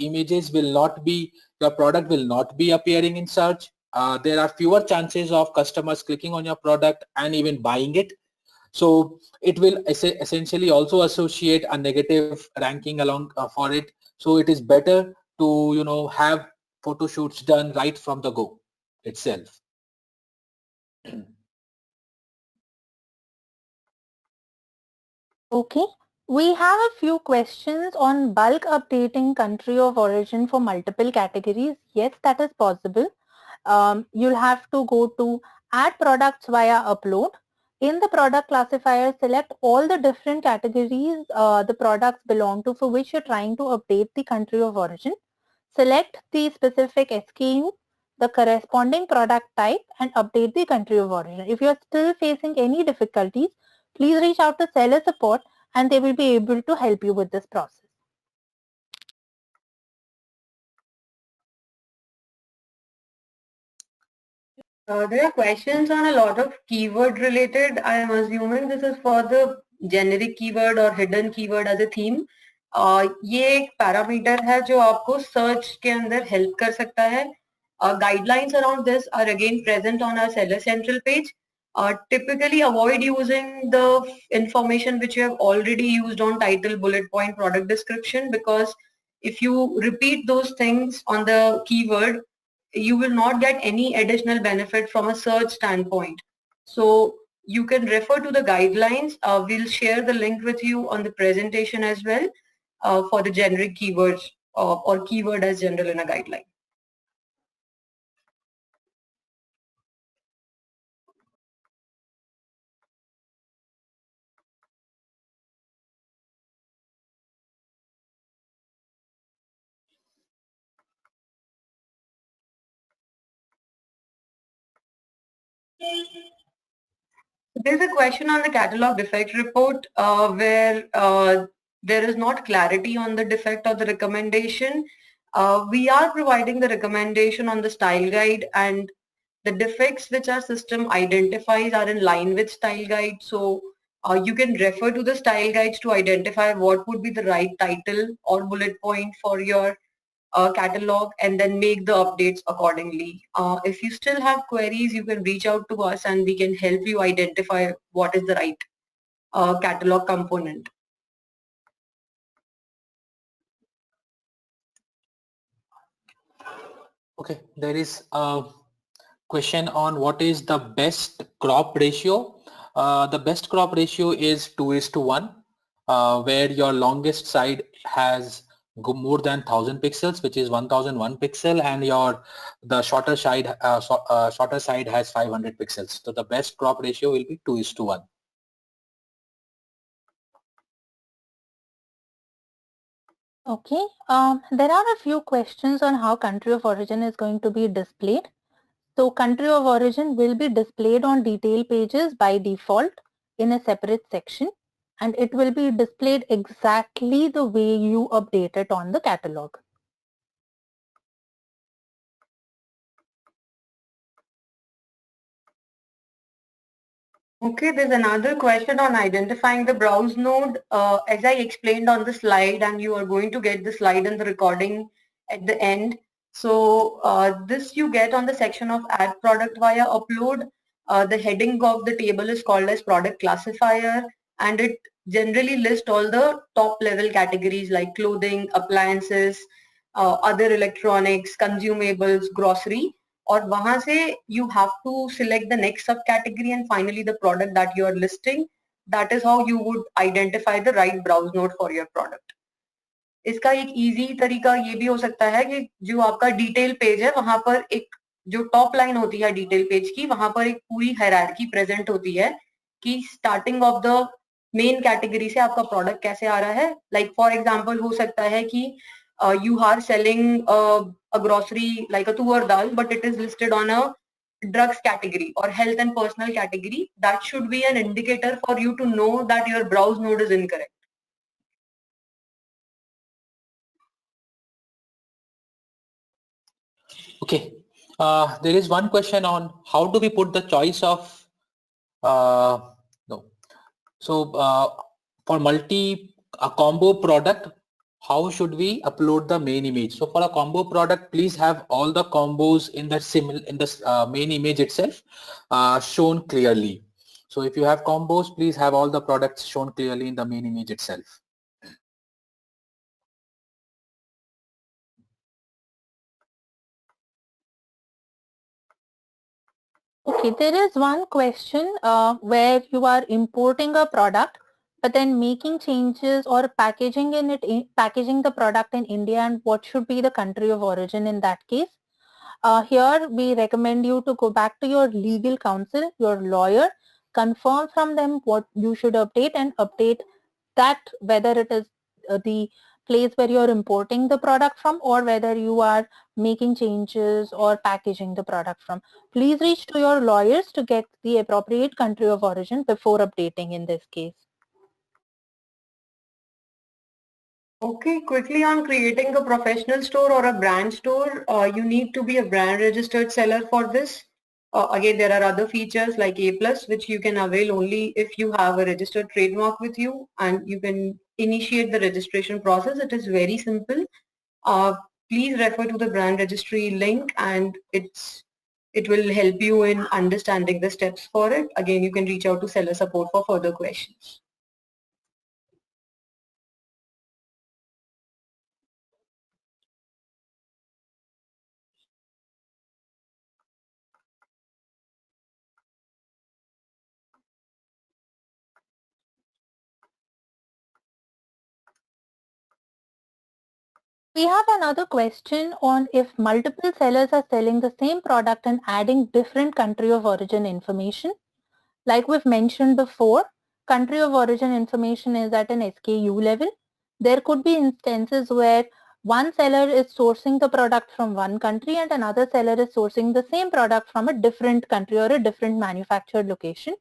product will not be appearing in search. There are fewer chances of customers clicking on your product and even buying it. So it will essentially also associate a negative ranking along for it. So it is better to have photo shoots done right from the go itself. Okay, we have a few questions on bulk updating country of origin for multiple categories. Yes, that is possible. You'll have to go to add products via upload. In the product classifier, select all the different categories the products belong to for which you're trying to update the country of origin. Select the specific SKU, the corresponding product type and update the country of origin. If you're still facing any difficulties, please reach out to seller support and they will be able to help you with this process. There are questions on a lot of keyword related. I am assuming this is for the generic keyword or hidden keyword as a theme. ये एक parameter है जो आपको search के अंदर help कर सकता है. Guidelines around this are again present on our seller central page. Typically avoid using the information which you have already used on title, bullet point, product description, because if you repeat those things on the keyword, you will not get any additional benefit from a search standpoint. So you can refer to the guidelines. We'll share the link with you on the presentation as well for the generic keywords or keyword as general in a guideline. There's a question on the catalog defect report where there is not clarity on the defect or the recommendation. We are providing the recommendation on the style guide, and the defects which our system identifies are in line with style guide. So you can refer to the style guides to identify what would be the right title or bullet point for your catalog and then make the updates accordingly. If you still have queries, you can reach out to us and we can help you identify what is the right catalog component. Okay, there is a question on what is the best crop ratio. The best crop ratio is 2:1, where your longest side has more than 1000 pixels, which is 1001 pixel, and the shorter side has 500 pixels. So the best crop ratio will be 2:1. Okay, there are a few questions on how country of origin is going to be displayed. So country of origin will be displayed on detail pages by default in a separate section, and it will be displayed exactly the way you update it on the catalog. Okay, there's another question on identifying the browse node. As I explained on the slide, and you are going to get the slide and the recording at the end. So this you get on the section of add product via upload. The heading of the table is called as product classifier, and it generally lists all the top level categories like clothing, appliances, other electronics, consumables, grocery. और वहां से you have to select the next subcategory and finally the product that you are listing. That is how you would identify the right browse node for your product. इसका एक easy तरीका ये भी हो सकता है कि जो आपका डिटेल पेज है वहां पर एक जो टॉप लाइन होती है डिटेल पेज की वहां पर एक पूरी हायरार्की प्रेजेंट होती है कि starting of the main category से आपका प्रोडक्ट कैसे आ रहा है. लाइक फॉर एग्जांपल हो सकता है कि you are selling a grocery like a tuar dal, but it is listed on a drugs category or health and personal category. That should be an indicator for you to know that your browse node is incorrect. Okay, there is one question on how do we put the choice of no. So for a combo product, how should we upload the main image? So for a combo product, please have all the combos in the main image itself shown clearly. So if you have combos, please have all the products shown clearly in the main image itself. Okay, there is one question where you are importing a product but then making changes or packaging packaging the product in India, and what should be the country of origin in that case. Here we recommend you to go back to your legal counsel, your lawyer, confirm from them what you should update and update that, whether it is the place where you're importing the product from or whether you are making changes or packaging the product from. Please reach to your lawyers to get the appropriate country of origin before updating in this case. Okay, quickly on creating a professional store or a brand store, you need to be a brand registered seller for this. Again, there are other features like Aplus, which you can avail only if you have a registered trademark with you, and you can initiate the registration process. It is very simple. Uh, please refer to the brand registry link, and it will help you in understanding the steps for it. Again, you can reach out to seller support for further questions. We have another question on if multiple sellers are selling the same product and adding different country of origin information. Like we've mentioned before, country of origin information is at an SKU level. There could be instances where one seller is sourcing the product from one country and another seller is sourcing the same product from a different country or a different manufactured location.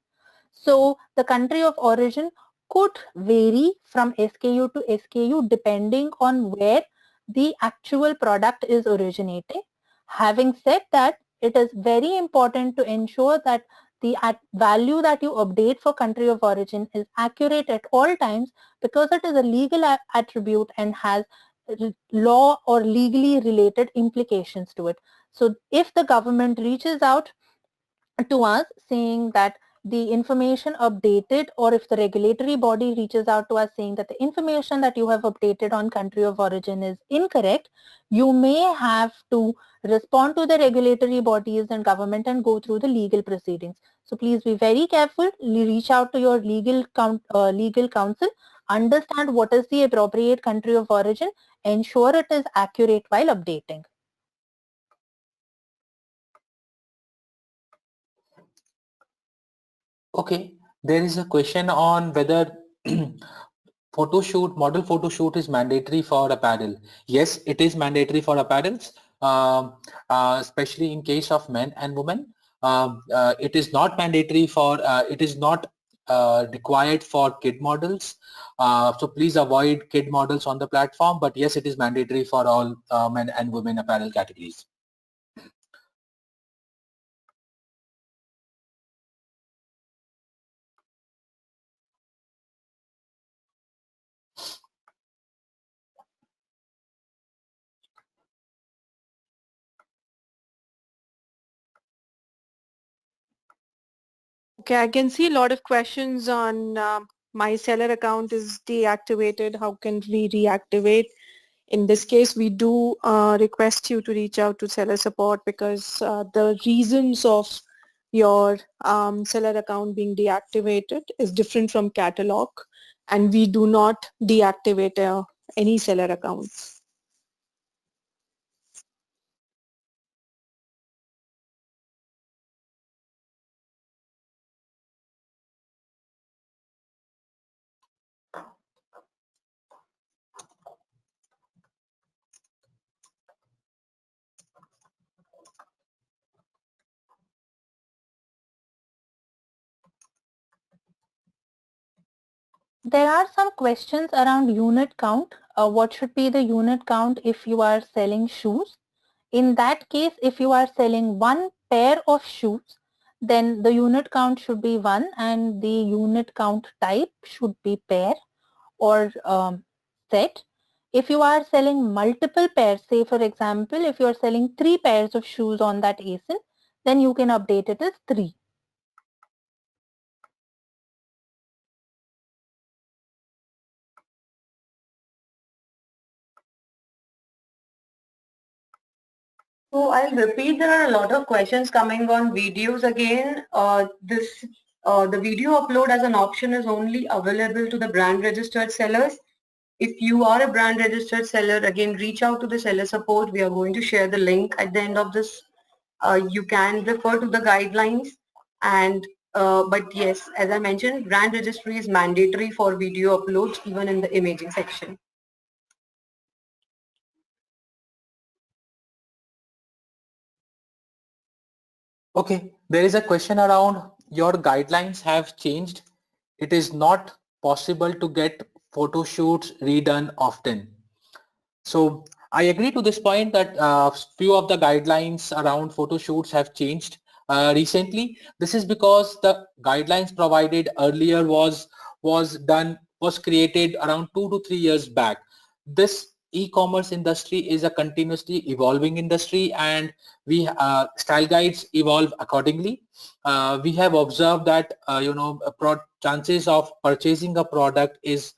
So the country of origin could vary from SKU to SKU depending on where the actual product is originating. Having said that, it is very important to ensure that the value that you update for country of origin is accurate at all times, because it is a legal attribute and has law or legally related implications to it. So if the government reaches out to us saying that the information updated, or if the regulatory body reaches out to us saying that the information that you have updated on country of origin is incorrect, you may have to respond to the regulatory bodies and government and go through the legal proceedings. So please be very careful, reach out to your legal counsel, understand what is the appropriate country of origin, ensure it is accurate while updating. Okay, there is a question on whether photo shoot, model photo shoot is mandatory for apparel. Yes, it is mandatory for apparels, especially in case of men and women. It is not mandatory for, it is not required for kid models. So please avoid kid models on the platform, but yes, it is mandatory for all men and women apparel categories. Okay, I can see a lot of questions on my seller account is deactivated. How can we reactivate? In this case, we do request you to reach out to seller support because the reasons of your seller account being deactivated is different from catalog, and we do not deactivate any seller accounts. There are some questions around unit count. What should be the unit count if you are selling shoes? In that case, if you are selling one pair of shoes, then the unit count should be 1 and the unit count type should be pair or set. If you are selling multiple pairs, say for example, if you are selling 3 pairs of shoes on that ASIN, then you can update it as 3. So I'll repeat, there are a lot of questions coming on videos again. The video upload as an option is only available to the brand registered sellers. If you are a brand registered seller, again, reach out to the seller support. We are going to share the link at the end of this. You can refer to the guidelines, and but yes, as I mentioned, brand registry is mandatory for video uploads even in the imaging section. Okay, there is a question around your guidelines have changed. It is not possible to get photo shoots redone often. So I agree to this point that few of the guidelines around photo shoots have changed recently. This is because the guidelines provided earlier was created around 2 to 3 years back. This e-commerce industry is a continuously evolving industry, and we style guides evolve accordingly. We have observed that chances of purchasing a product is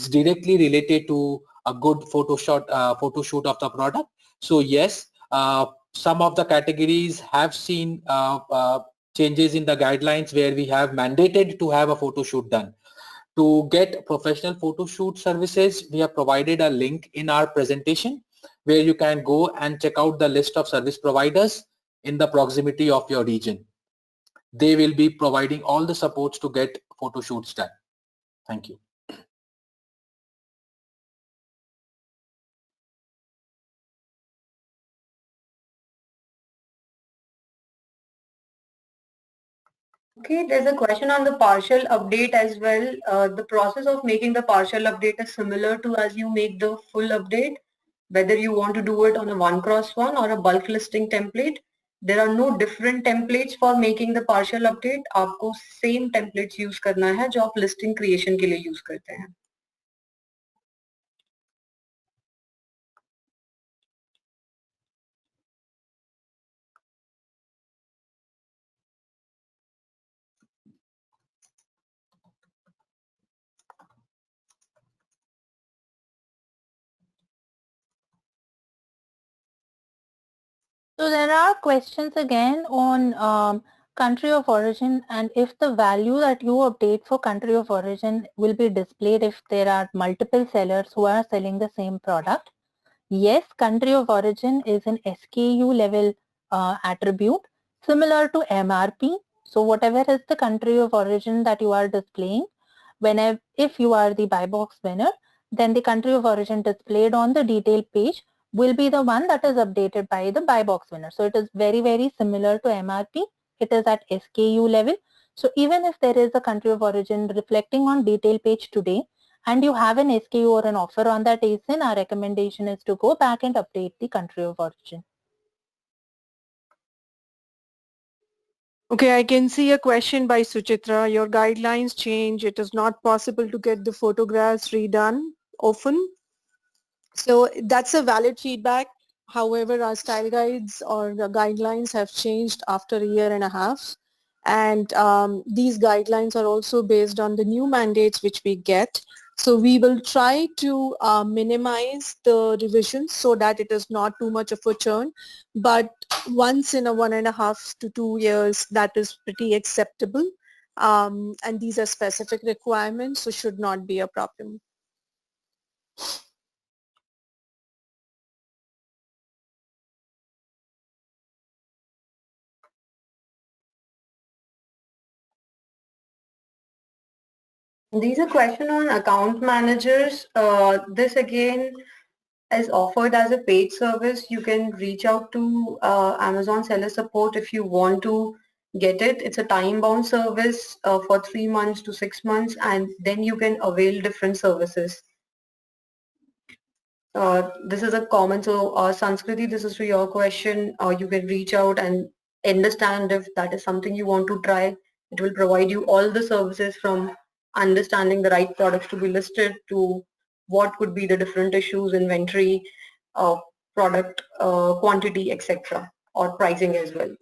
directly related to a good photo shoot of the product. So yes, some of the categories have seen changes in the guidelines where we have mandated to have a photo shoot done. To get professional photo shoot services, we have provided a link in our presentation where you can go and check out the list of service providers in the proximity of your region. They will be providing all the supports to get photo shoots done. Thank you. Okay, there's a question on the partial update as well. The process of making the partial update is similar to as you make the full update, whether you want to do it on a 1x1 or a bulk listing template. There are no different templates for making the partial update. आपको same templates use करना है जो आप listing creation के लिए use करते हैं. So there are questions again on country of origin, and if the value that you update for country of origin will be displayed if there are multiple sellers who are selling the same product. Yes, country of origin is an SKU level attribute similar to MRP. So whatever is the country of origin that you are displaying, whenever, if you are the buy box winner, then the country of origin displayed on the detail page will be the one that is updated by the buy box winner. So it is very, very similar to MRP. It is at SKU level. So even if there is a country of origin reflecting on detail page today, and you have an SKU or an offer on that ASIN, our recommendation is to go back and update the country of origin. Okay, I can see a question by Suchitra. Your guidelines change. It is not possible to get the photographs redone often. So that's a valid feedback. However, our style guides or the guidelines have changed after a year and a half. And these guidelines are also based on the new mandates which we get. So we will try to minimize the revisions so that it is not too much of a churn. But once in a 1.5 to 2 years, that is pretty acceptable. And these are specific requirements, so should not be a problem. These are question on account managers. This again is offered as a paid service. You can reach out to Amazon seller support if you want to get it. It's a time-bound service for 3 months to 6 months, and then you can avail different services. This is a common, so Sanskriti, this is to your question. You can reach out and understand if that is something you want to try. It will provide you all the services from understanding the right products to be listed to what could be the different issues, inventory, product quantity, etc., or pricing as well.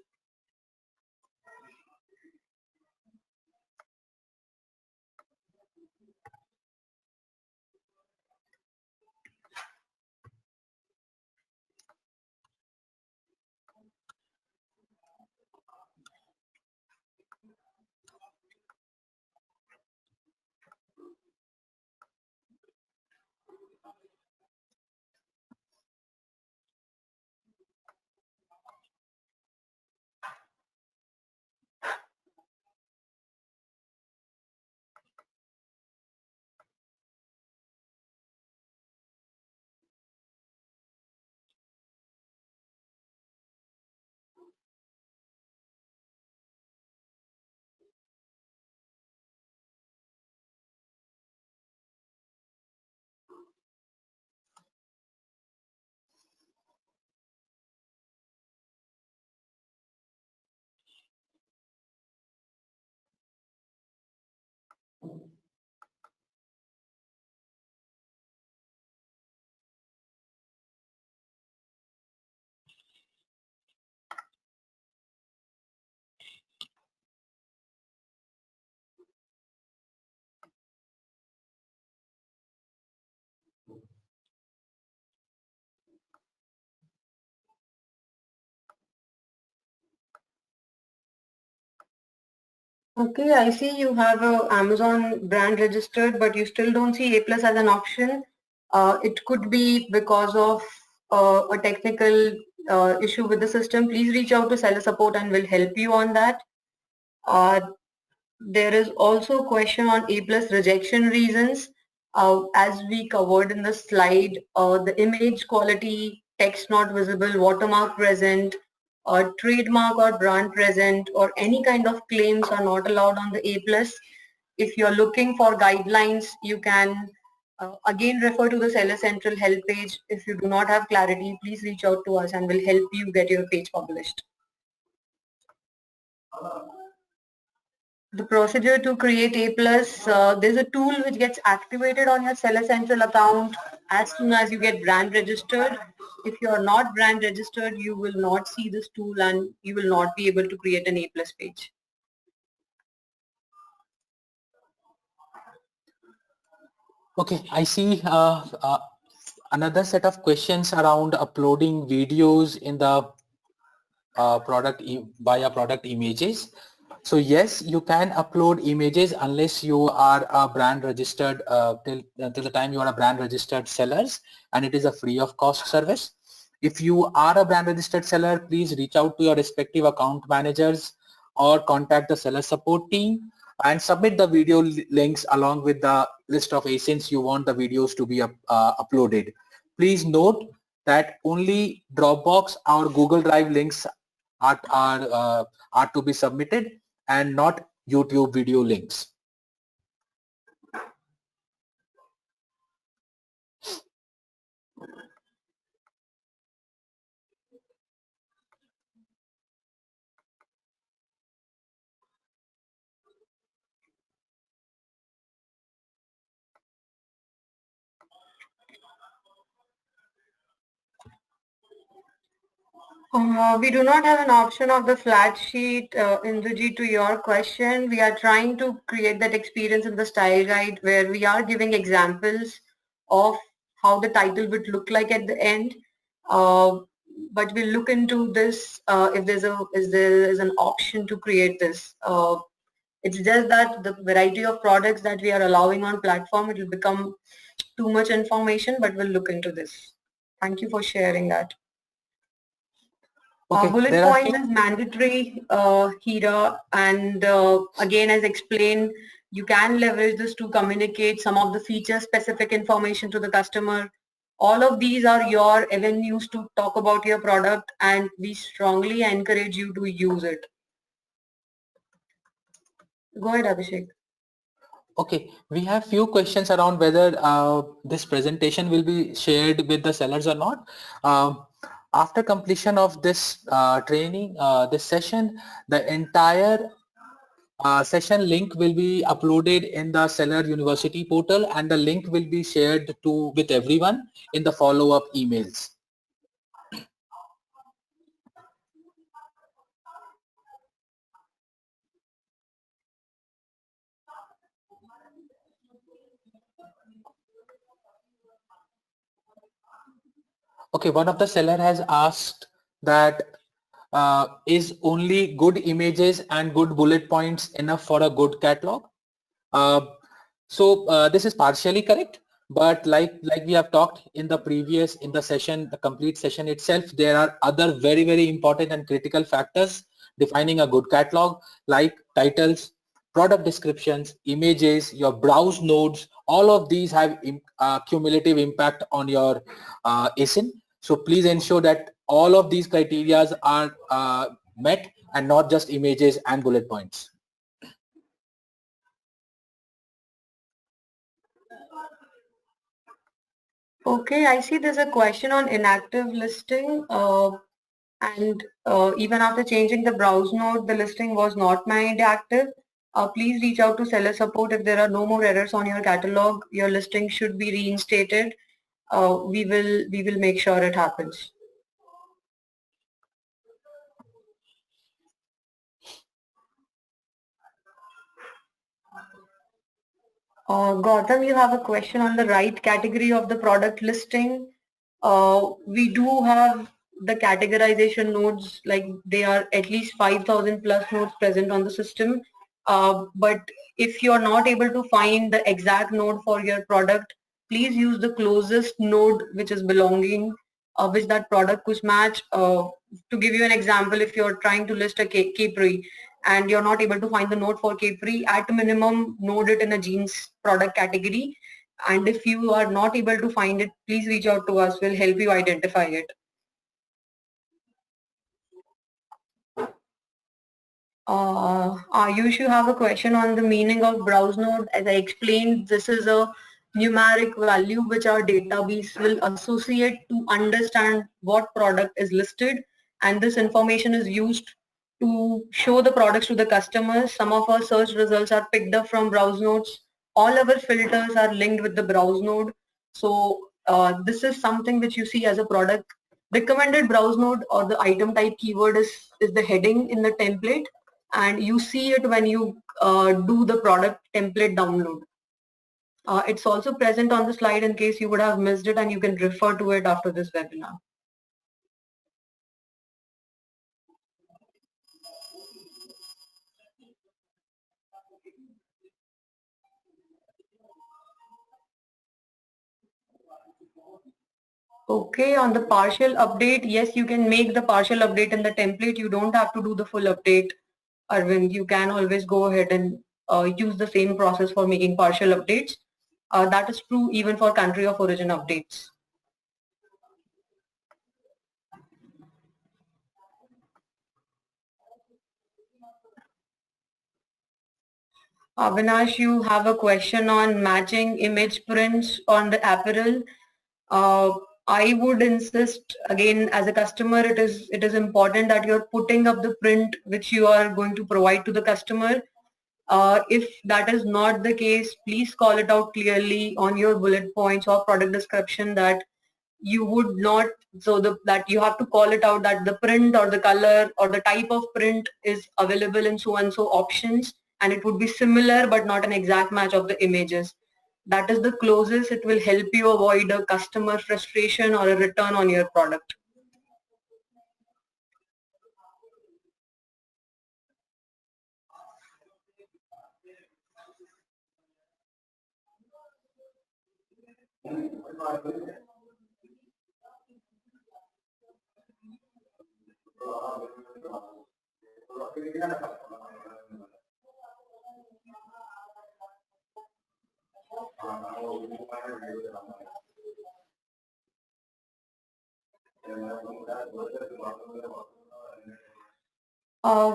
Okay, I see you have a Amazon brand registered, but you still don't see A+ as an option. It could be because of a technical issue with the system. Please reach out to seller support and we'll help you on that. There is also a question on A+ rejection reasons. As we covered in the slide, the image quality, text not visible, watermark present, or trademark or brand present, or any kind of claims are not allowed on the A+. If you're looking for guidelines, you can again refer to the Seller Central help page. If you do not have clarity, please reach out to us and we'll help you get your page published. The procedure to create A+, there's a tool which gets activated on your Seller Central account as soon as you get brand registered. If you're not brand registered, you will not see this tool and you will not be able to create an A+ page. Okay, I see another set of questions around uploading videos in the via product images. So yes, you can upload images unless you are a brand registered till the time you are a brand registered sellers, and it is a free of cost service. If you are a brand registered seller, please reach out to your respective account managers or contact the seller support team. and submit the video links along with the list of ASINs you want the videos to be uploaded. Please note that only Dropbox or Google Drive links are to be submitted and not YouTube video links. We do not have an option of the flat sheet in the G to your question. We are trying to create that experience in the style guide where we are giving examples of how the title would look like at the end. But we'll look into this if there is an option to create this. It's just that the variety of products that we are allowing on platform, it will become too much information, but we'll look into this. Thank you for sharing that. Okay, Bullet there are points is mandatory, Hira, and again, as explained, you can leverage this to communicate some of the feature-specific information to the customer. All of these are your avenues to talk about your product, and we strongly encourage you to use it. Go ahead, Abhishek. Okay, we have few questions around whether this presentation will be shared with the sellers or not. After completion of this training, this session, the entire session link will be uploaded in the Seller University portal, and the link will be shared with everyone in the follow-up emails. Okay, one of the seller has asked that is only good images and good bullet points enough for a good catalog? So this is partially correct, but like we have talked in the session, the complete session itself, there are other very important and critical factors defining a good catalog, like titles, product descriptions, images, your browse nodes. All of these have cumulative impact on your ASIN. So please ensure that all of these criteria are met and not just images and bullet points. Okay, I see there's a question on inactive listing. And even after changing the browse node, the listing was not made active. Please reach out to seller support if there are no more errors on your catalog. Your listing should be reinstated. We will make sure it happens. Gautam, you have a question on the right category of the product listing. We do have the categorization nodes, like they are at least 5,000 plus nodes present on the system. But if you're not able to find the exact node for your product, please use the closest node which is belonging, which that product could match. To give you an example, if you're trying to list a Capri and you're not able to find the node for Capri, at minimum node it in a jeans product category. And if you are not able to find it, please reach out to us. We'll help you identify it. Ayush, you have a question on the meaning of browse node. As I explained, this is a numeric value which our database will associate to understand what product is listed, and this information is used to show the products to the customers. Some of our search results are picked up from browse nodes. All our filters are linked with the browse node. So this is something which you see as a product. Recommended browse node or the item type keyword is the heading in the template, and you see it when you do the product template download. It's also present on the slide in case you would have missed it, and you can refer to it after this webinar. Okay, on the partial update, yes, you can make the partial update in the template. You don't have to do the full update, Arvind. You can always go ahead and use the same process for making partial updates. That is true even for country of origin updates. Avinash, you have a question on matching image prints on the apparel. Uh, I would insist again, as a customer, it is important that you're putting up the print which you are going to provide to the customer. If that is not the case, please call it out clearly on your bullet points or product description that you would not, that you have to call it out that the print or the color or the type of print is available in so and so options, and it would be similar but not an exact match of the images. That is the closest it will help you avoid a customer frustration or a return on your product.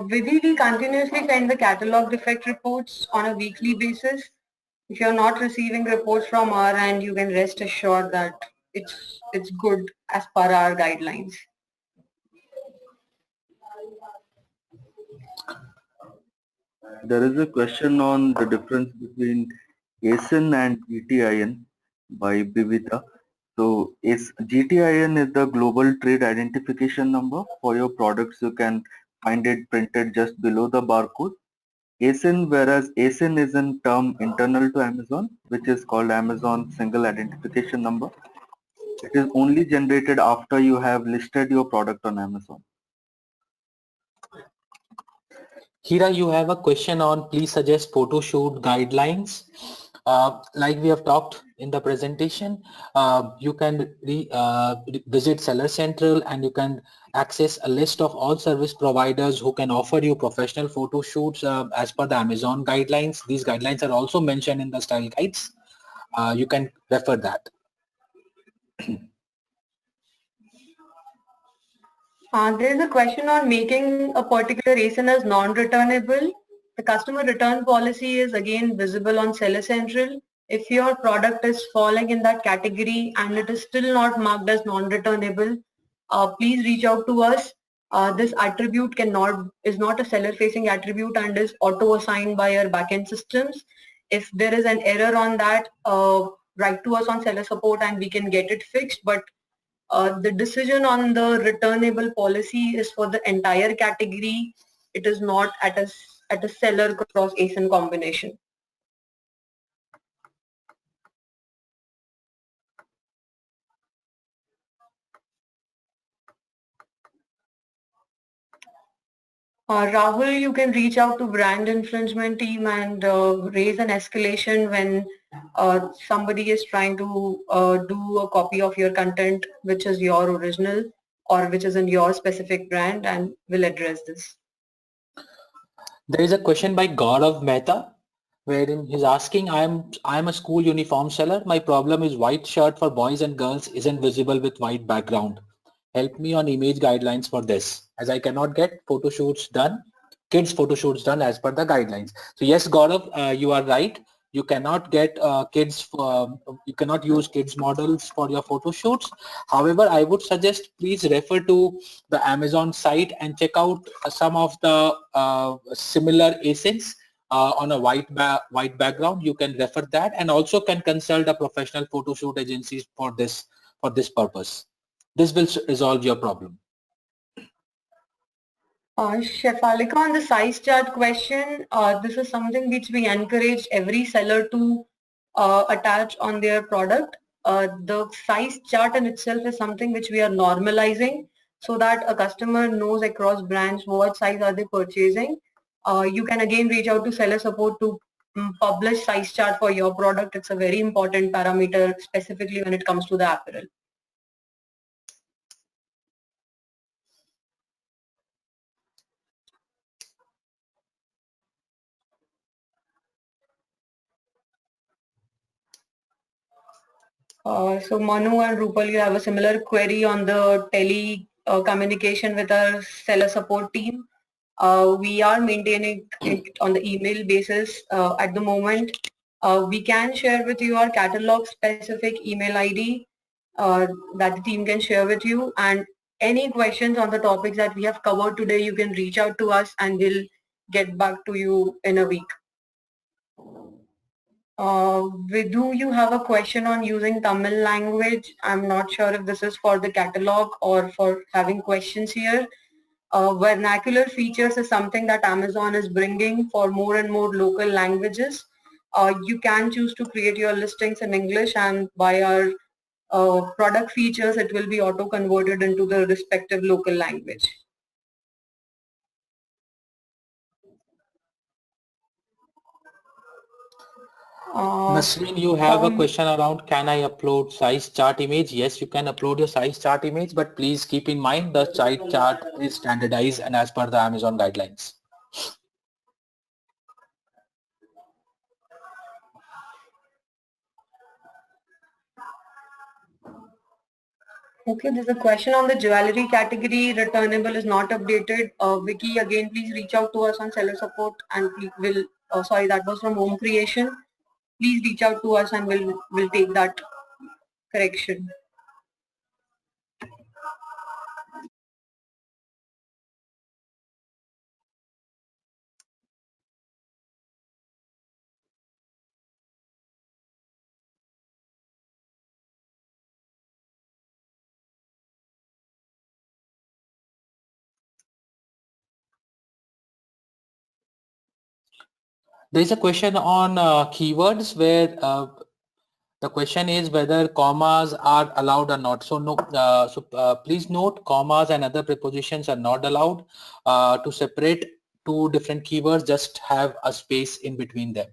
Vidhi, we continuously send the catalog defect reports on a weekly basis. If you're not receiving reports from our end, you can rest assured that it's good as per our guidelines. There is a question on the difference between ASIN and GTIN by Bivita. So GTIN is the global trade identification number for your products. You can find it printed just below the barcode. ASIN, whereas ASIN is a term internal to Amazon, which is called Amazon Single Identification Number. It is only generated after you have listed your product on Amazon. Hira, you have a question on please suggest photo shoot guidelines. Like we have talked in the presentation, you can visit Seller Central and you can access a list of all service providers who can offer you professional photo shoots as per the Amazon guidelines. These guidelines are also mentioned in the style guides. You can refer that. There is a question on making a particular ASIN as non-returnable. The customer return policy is again visible on Seller Central. If your product is falling in that category and it is still not marked as non-returnable, please reach out to us. This attribute is not a seller-facing attribute and is auto-assigned by our backend systems. If there is an error on that, write to us on seller support and we can get it fixed. But the decision on the returnable policy is for the entire category. It is not at a seller cross ASIN combination. Rahul, you can reach out to brand infringement team and raise an escalation when somebody is trying to do a copy of your content which is your original or which is in your specific brand, and we'll address this. There is a question by Gaurav Mehta wherein he's asking, I'm a school uniform seller. My problem is white shirt for boys and girls isn't visible with white background. Help me on image guidelines for this, as I cannot get photo shoots done, kids photo shoots done as per the guidelines. So yes, Gaurav, you are right. You cannot get you cannot use kids models for your photo shoots. However, I would suggest please refer to the Amazon site and check out some of the similar ASINs on a white background. You can refer that and also can consult a professional photo shoot agencies for this purpose. This will resolve your problem. Shefalika, on the size chart question, this is something which we encourage every seller to attach on their product. The size chart in itself is something which we are normalizing so that a customer knows across brands what size are they purchasing. You can again reach out to seller support to publish size chart for your product. It's a very important parameter, specifically when it comes to the apparel. So Manu and Rupal, you have a similar query on the tele communication with our seller support team. We are maintaining it on the email basis at the moment. We can share with you our catalog specific email ID that the team can share with you, and any questions on the topics that we have covered today, you can reach out to us and we'll get back to you in a week. Vidhu, you have a question on using Tamil language. I'm not sure if this is for the catalog or for having questions here. Vernacular features is something that Amazon is bringing for more and more local languages. You can choose to create your listings in English, and by our product features, it will be auto converted into the respective local language. Nasreen, you have a question around can I upload size chart image? Yes, you can upload your size chart image, but please keep in mind the size chart is standardized and as per the Amazon guidelines. Okay, there's a question on the jewelry category. Returnable is not updated. Vicky, again, please reach out to us on seller support and we will, sorry, that was from home creation. Please reach out to us and we'll take that correction. There is a question on keywords where the question is whether commas are allowed or not. So no, please note commas and other prepositions are not allowed. To separate two different keywords, just have a space in between them.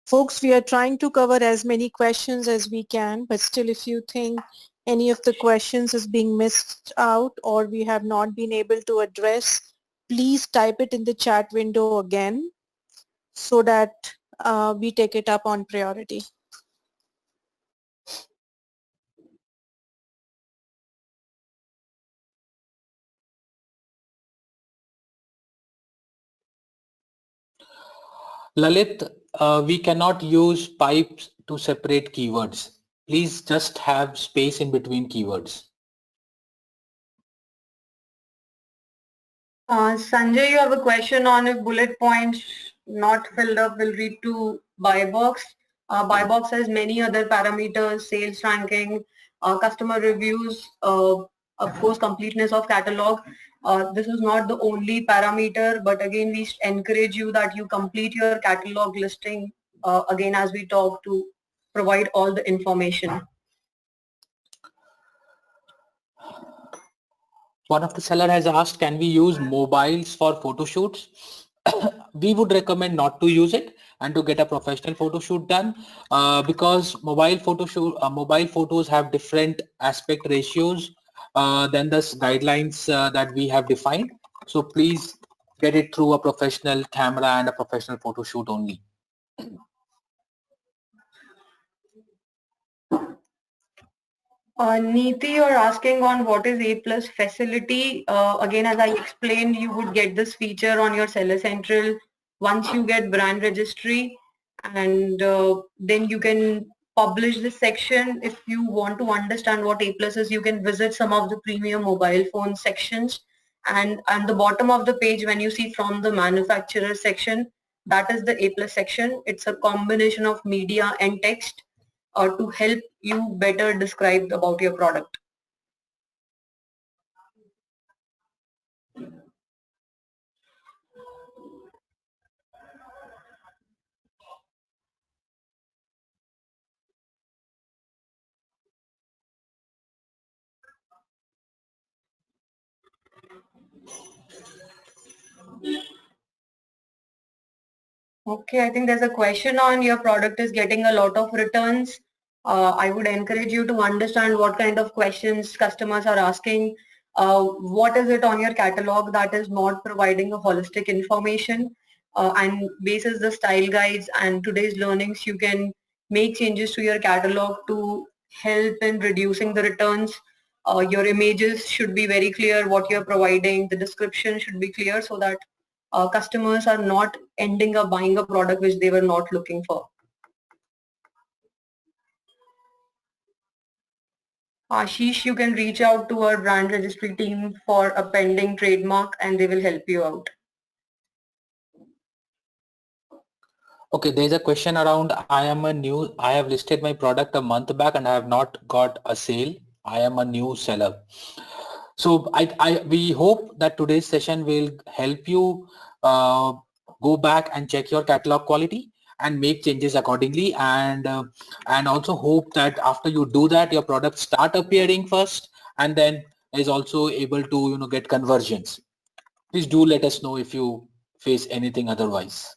Folks, we are trying to cover as many questions as we can, but still if you think any of the questions is being missed out or we have not been able to address, please type it in the chat window again so that we take it up on priority. Lalit, we cannot use pipes to separate keywords. Please just have space in between keywords. Sanjay, you have a question on if bullet points not filled up will lead to buy box. Buy box has many other parameters, sales ranking, customer reviews, of course, completeness of catalog. This is not the only parameter, but again, we encourage you that you complete your catalog listing again as we talk to provide all the information. One of the seller has asked, can we use mobiles for photo shoots? We would recommend not to use it and to get a professional photo shoot done because mobile photos have different aspect ratios than the guidelines that we have defined. So please get it through a professional camera and a professional photo shoot only. Neeti, you're asking on what is Aplus facility. Again, as I explained, you would get this feature on your Seller Central once you get brand registry, and then you can publish this section. If you want to understand what Aplus is, you can visit some of the premium mobile phone sections, and on the bottom of the page, when you see from the manufacturer section, that is the Aplus section. It's a combination of media and text to help you better describe about your product. Okay, I think there's a question on your product is getting a lot of returns. I would encourage you to understand what kind of questions customers are asking. What is it on your catalog that is not providing a holistic information? And basis the style guides and today's learnings, you can make changes to your catalog to help in reducing the returns. Your images should be very clear what you're providing. The description should be clear so that customers are not ending up buying a product which they were not looking for. Ashish, you can reach out to our brand registry team for a pending trademark and they will help you out. Okay, there's a question around I have listed my product a month back and I have not got a sale. I am a new seller. So we hope that today's session will help you go back and check your catalog quality and make changes accordingly, and also hope that after you do that, your products start appearing first and then is also able to get conversions. Please do let us know if you face anything otherwise.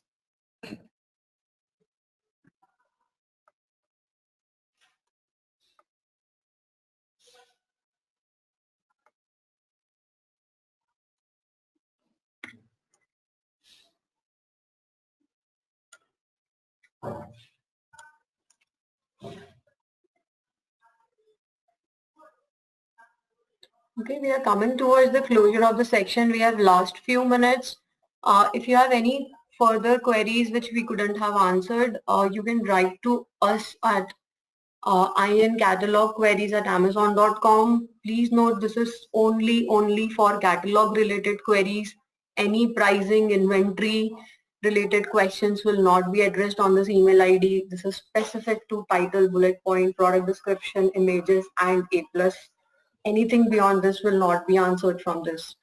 Okay, we are coming towards the closure of the section. We have last few minutes. If you have any further queries which we couldn't have answered, you can write to us at incatalogqueries@amazon.com. Please note this is only for catalog related queries. Any pricing, inventory related questions will not be addressed on this email ID. This is specific to title, bullet point, product description, images, and Aplus. Anything beyond this will not be answered from this.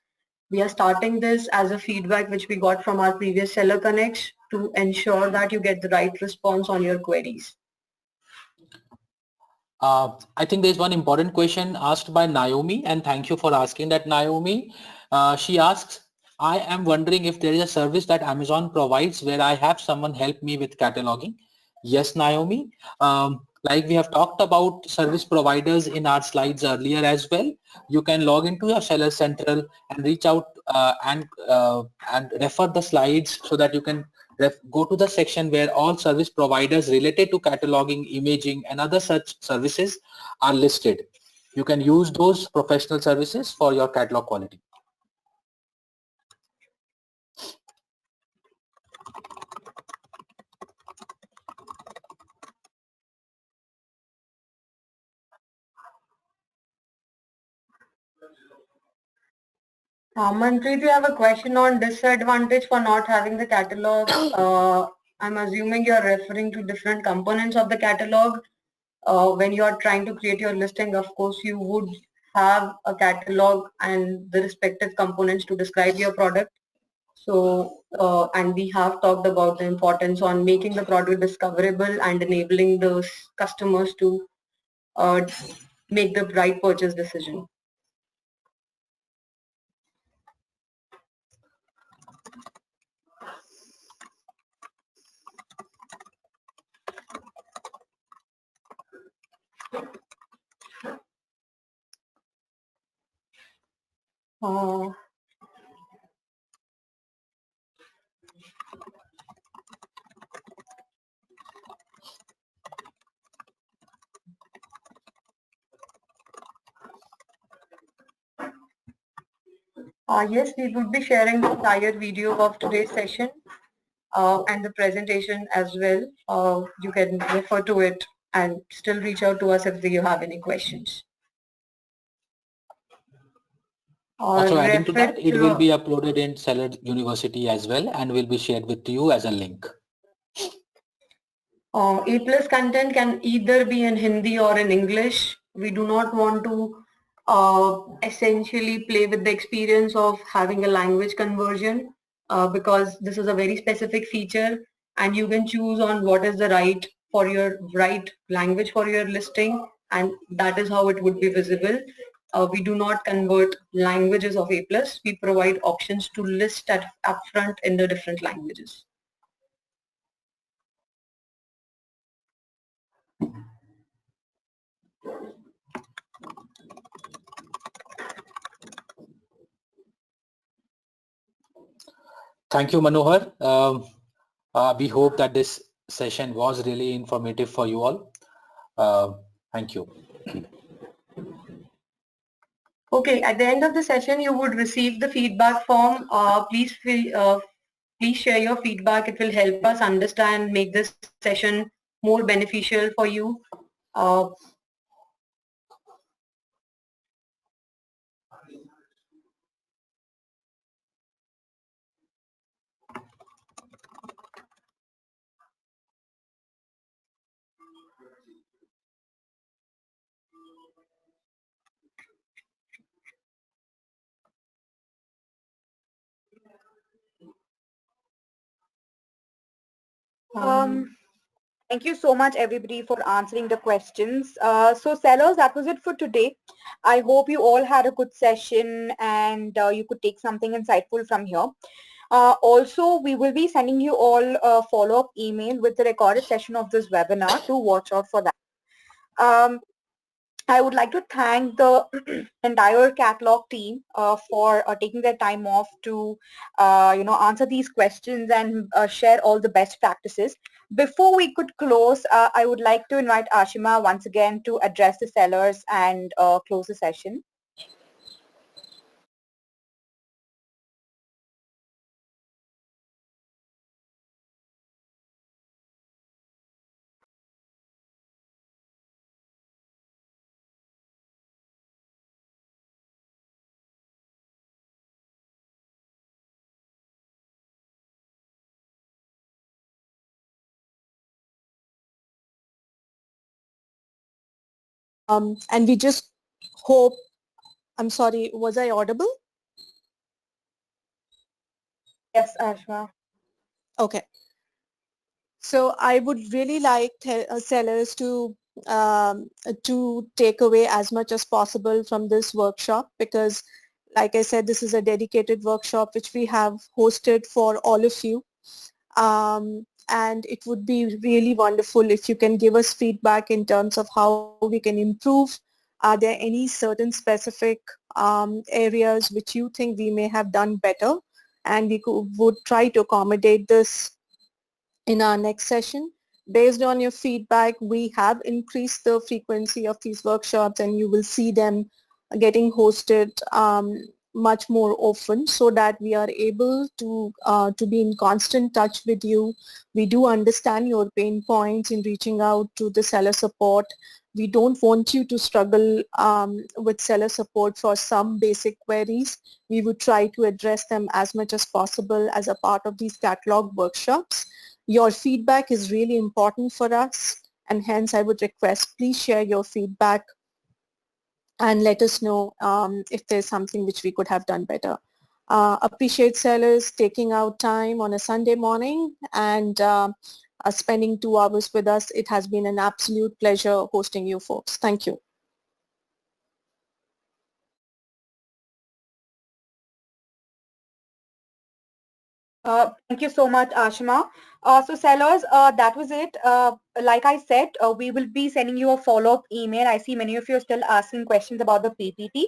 We are starting this as a feedback which we got from our previous seller connects to ensure that you get the right response on your queries. I think there's one important question asked by Naomi, and thank you for asking that, Naomi. She asks, I am wondering if there is a service that Amazon provides where I have someone help me with cataloging. Yes, Naomi. Like we have talked about service providers in our slides earlier as well, you can log into your Seller Central and reach out and refer the slides so that you can go to the section where all service providers related to cataloging, imaging, and other such services are listed. You can use those professional services for your catalog quality. Manpreet, you have a question on disadvantage for not having the catalog. I'm assuming you're referring to different components of the catalog. When you are trying to create your listing, of course, you would have a catalog and the respective components to describe your product. So, and we have talked about the importance on making the product discoverable and enabling those customers to make the right purchase decision. Yes, we would be sharing the entire video of today's session and the presentation as well. You can refer to it and still reach out to us if you have any questions. Also adding to that, it will be uploaded in Seller University as well and will be shared with you as a link. Aplus content can either be in Hindi or in English. We do not want to essentially play with the experience of having a language conversion because this is a very specific feature and you can choose on what is the right language for your listing, and that is how it would be visible. We do not convert languages of Aplus. We provide options to list upfront in the different languages. Thank you, Manohar. We hope that this session was really informative for you all. Thank you. Okay, at the end of the session, you would receive the feedback form. Please share your feedback. It will help us understand, make this session more beneficial for you. Thank you so much, everybody, for answering the questions. So, sellers, that was it for today. I hope you all had a good session and you could take something insightful from here. Also, we will be sending you all a follow-up email with the recorded session of this webinar. To watch out for that. I would like to thank the entire catalog team for taking their time off to, answer these questions and share all the best practices. Before we could close, I would like to invite Ashima once again to address the sellers and close the session. And we just hope, I'm sorry, was I audible? Yes, Ashima. Okay. So I would really like sellers to take away as much as possible from this workshop, because like I said, this is a dedicated workshop which we have hosted for all of you. And it would be really wonderful if you can give us feedback in terms of how we can improve. Are there any certain specific areas which you think we may have done better? And we would try to accommodate this in our next session. Based on your feedback, we have increased the frequency of these workshops, and you will see them getting hosted much more often, so that we are able to be in constant touch with you. We do understand your pain points in reaching out to the seller support. We don't want you to struggle with seller support for some basic queries. We would try to address them as much as possible as a part of these catalog workshops. Your feedback is really important for us, and hence I would request, please share your feedback and let us know if there's something which we could have done better. Appreciate sellers taking out time on a Sunday morning and spending 2 hours with us. It has been an absolute pleasure hosting you folks. Thank you. Thank you so much, Ashima. So sellers, that was it. Like I said, we will be sending you a follow-up email. I see many of you are still asking questions about the PPT.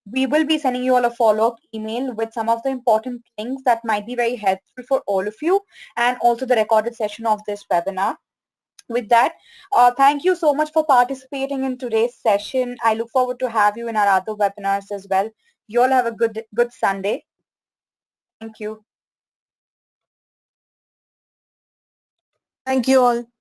We will be sending you all a follow-up email with some of the important things that might be very helpful for all of you, and also the recorded session of this webinar. With that, thank you so much for participating in today's session. I look forward to have you in our other webinars as well. You all have a good Sunday. Thank you. Thank you all.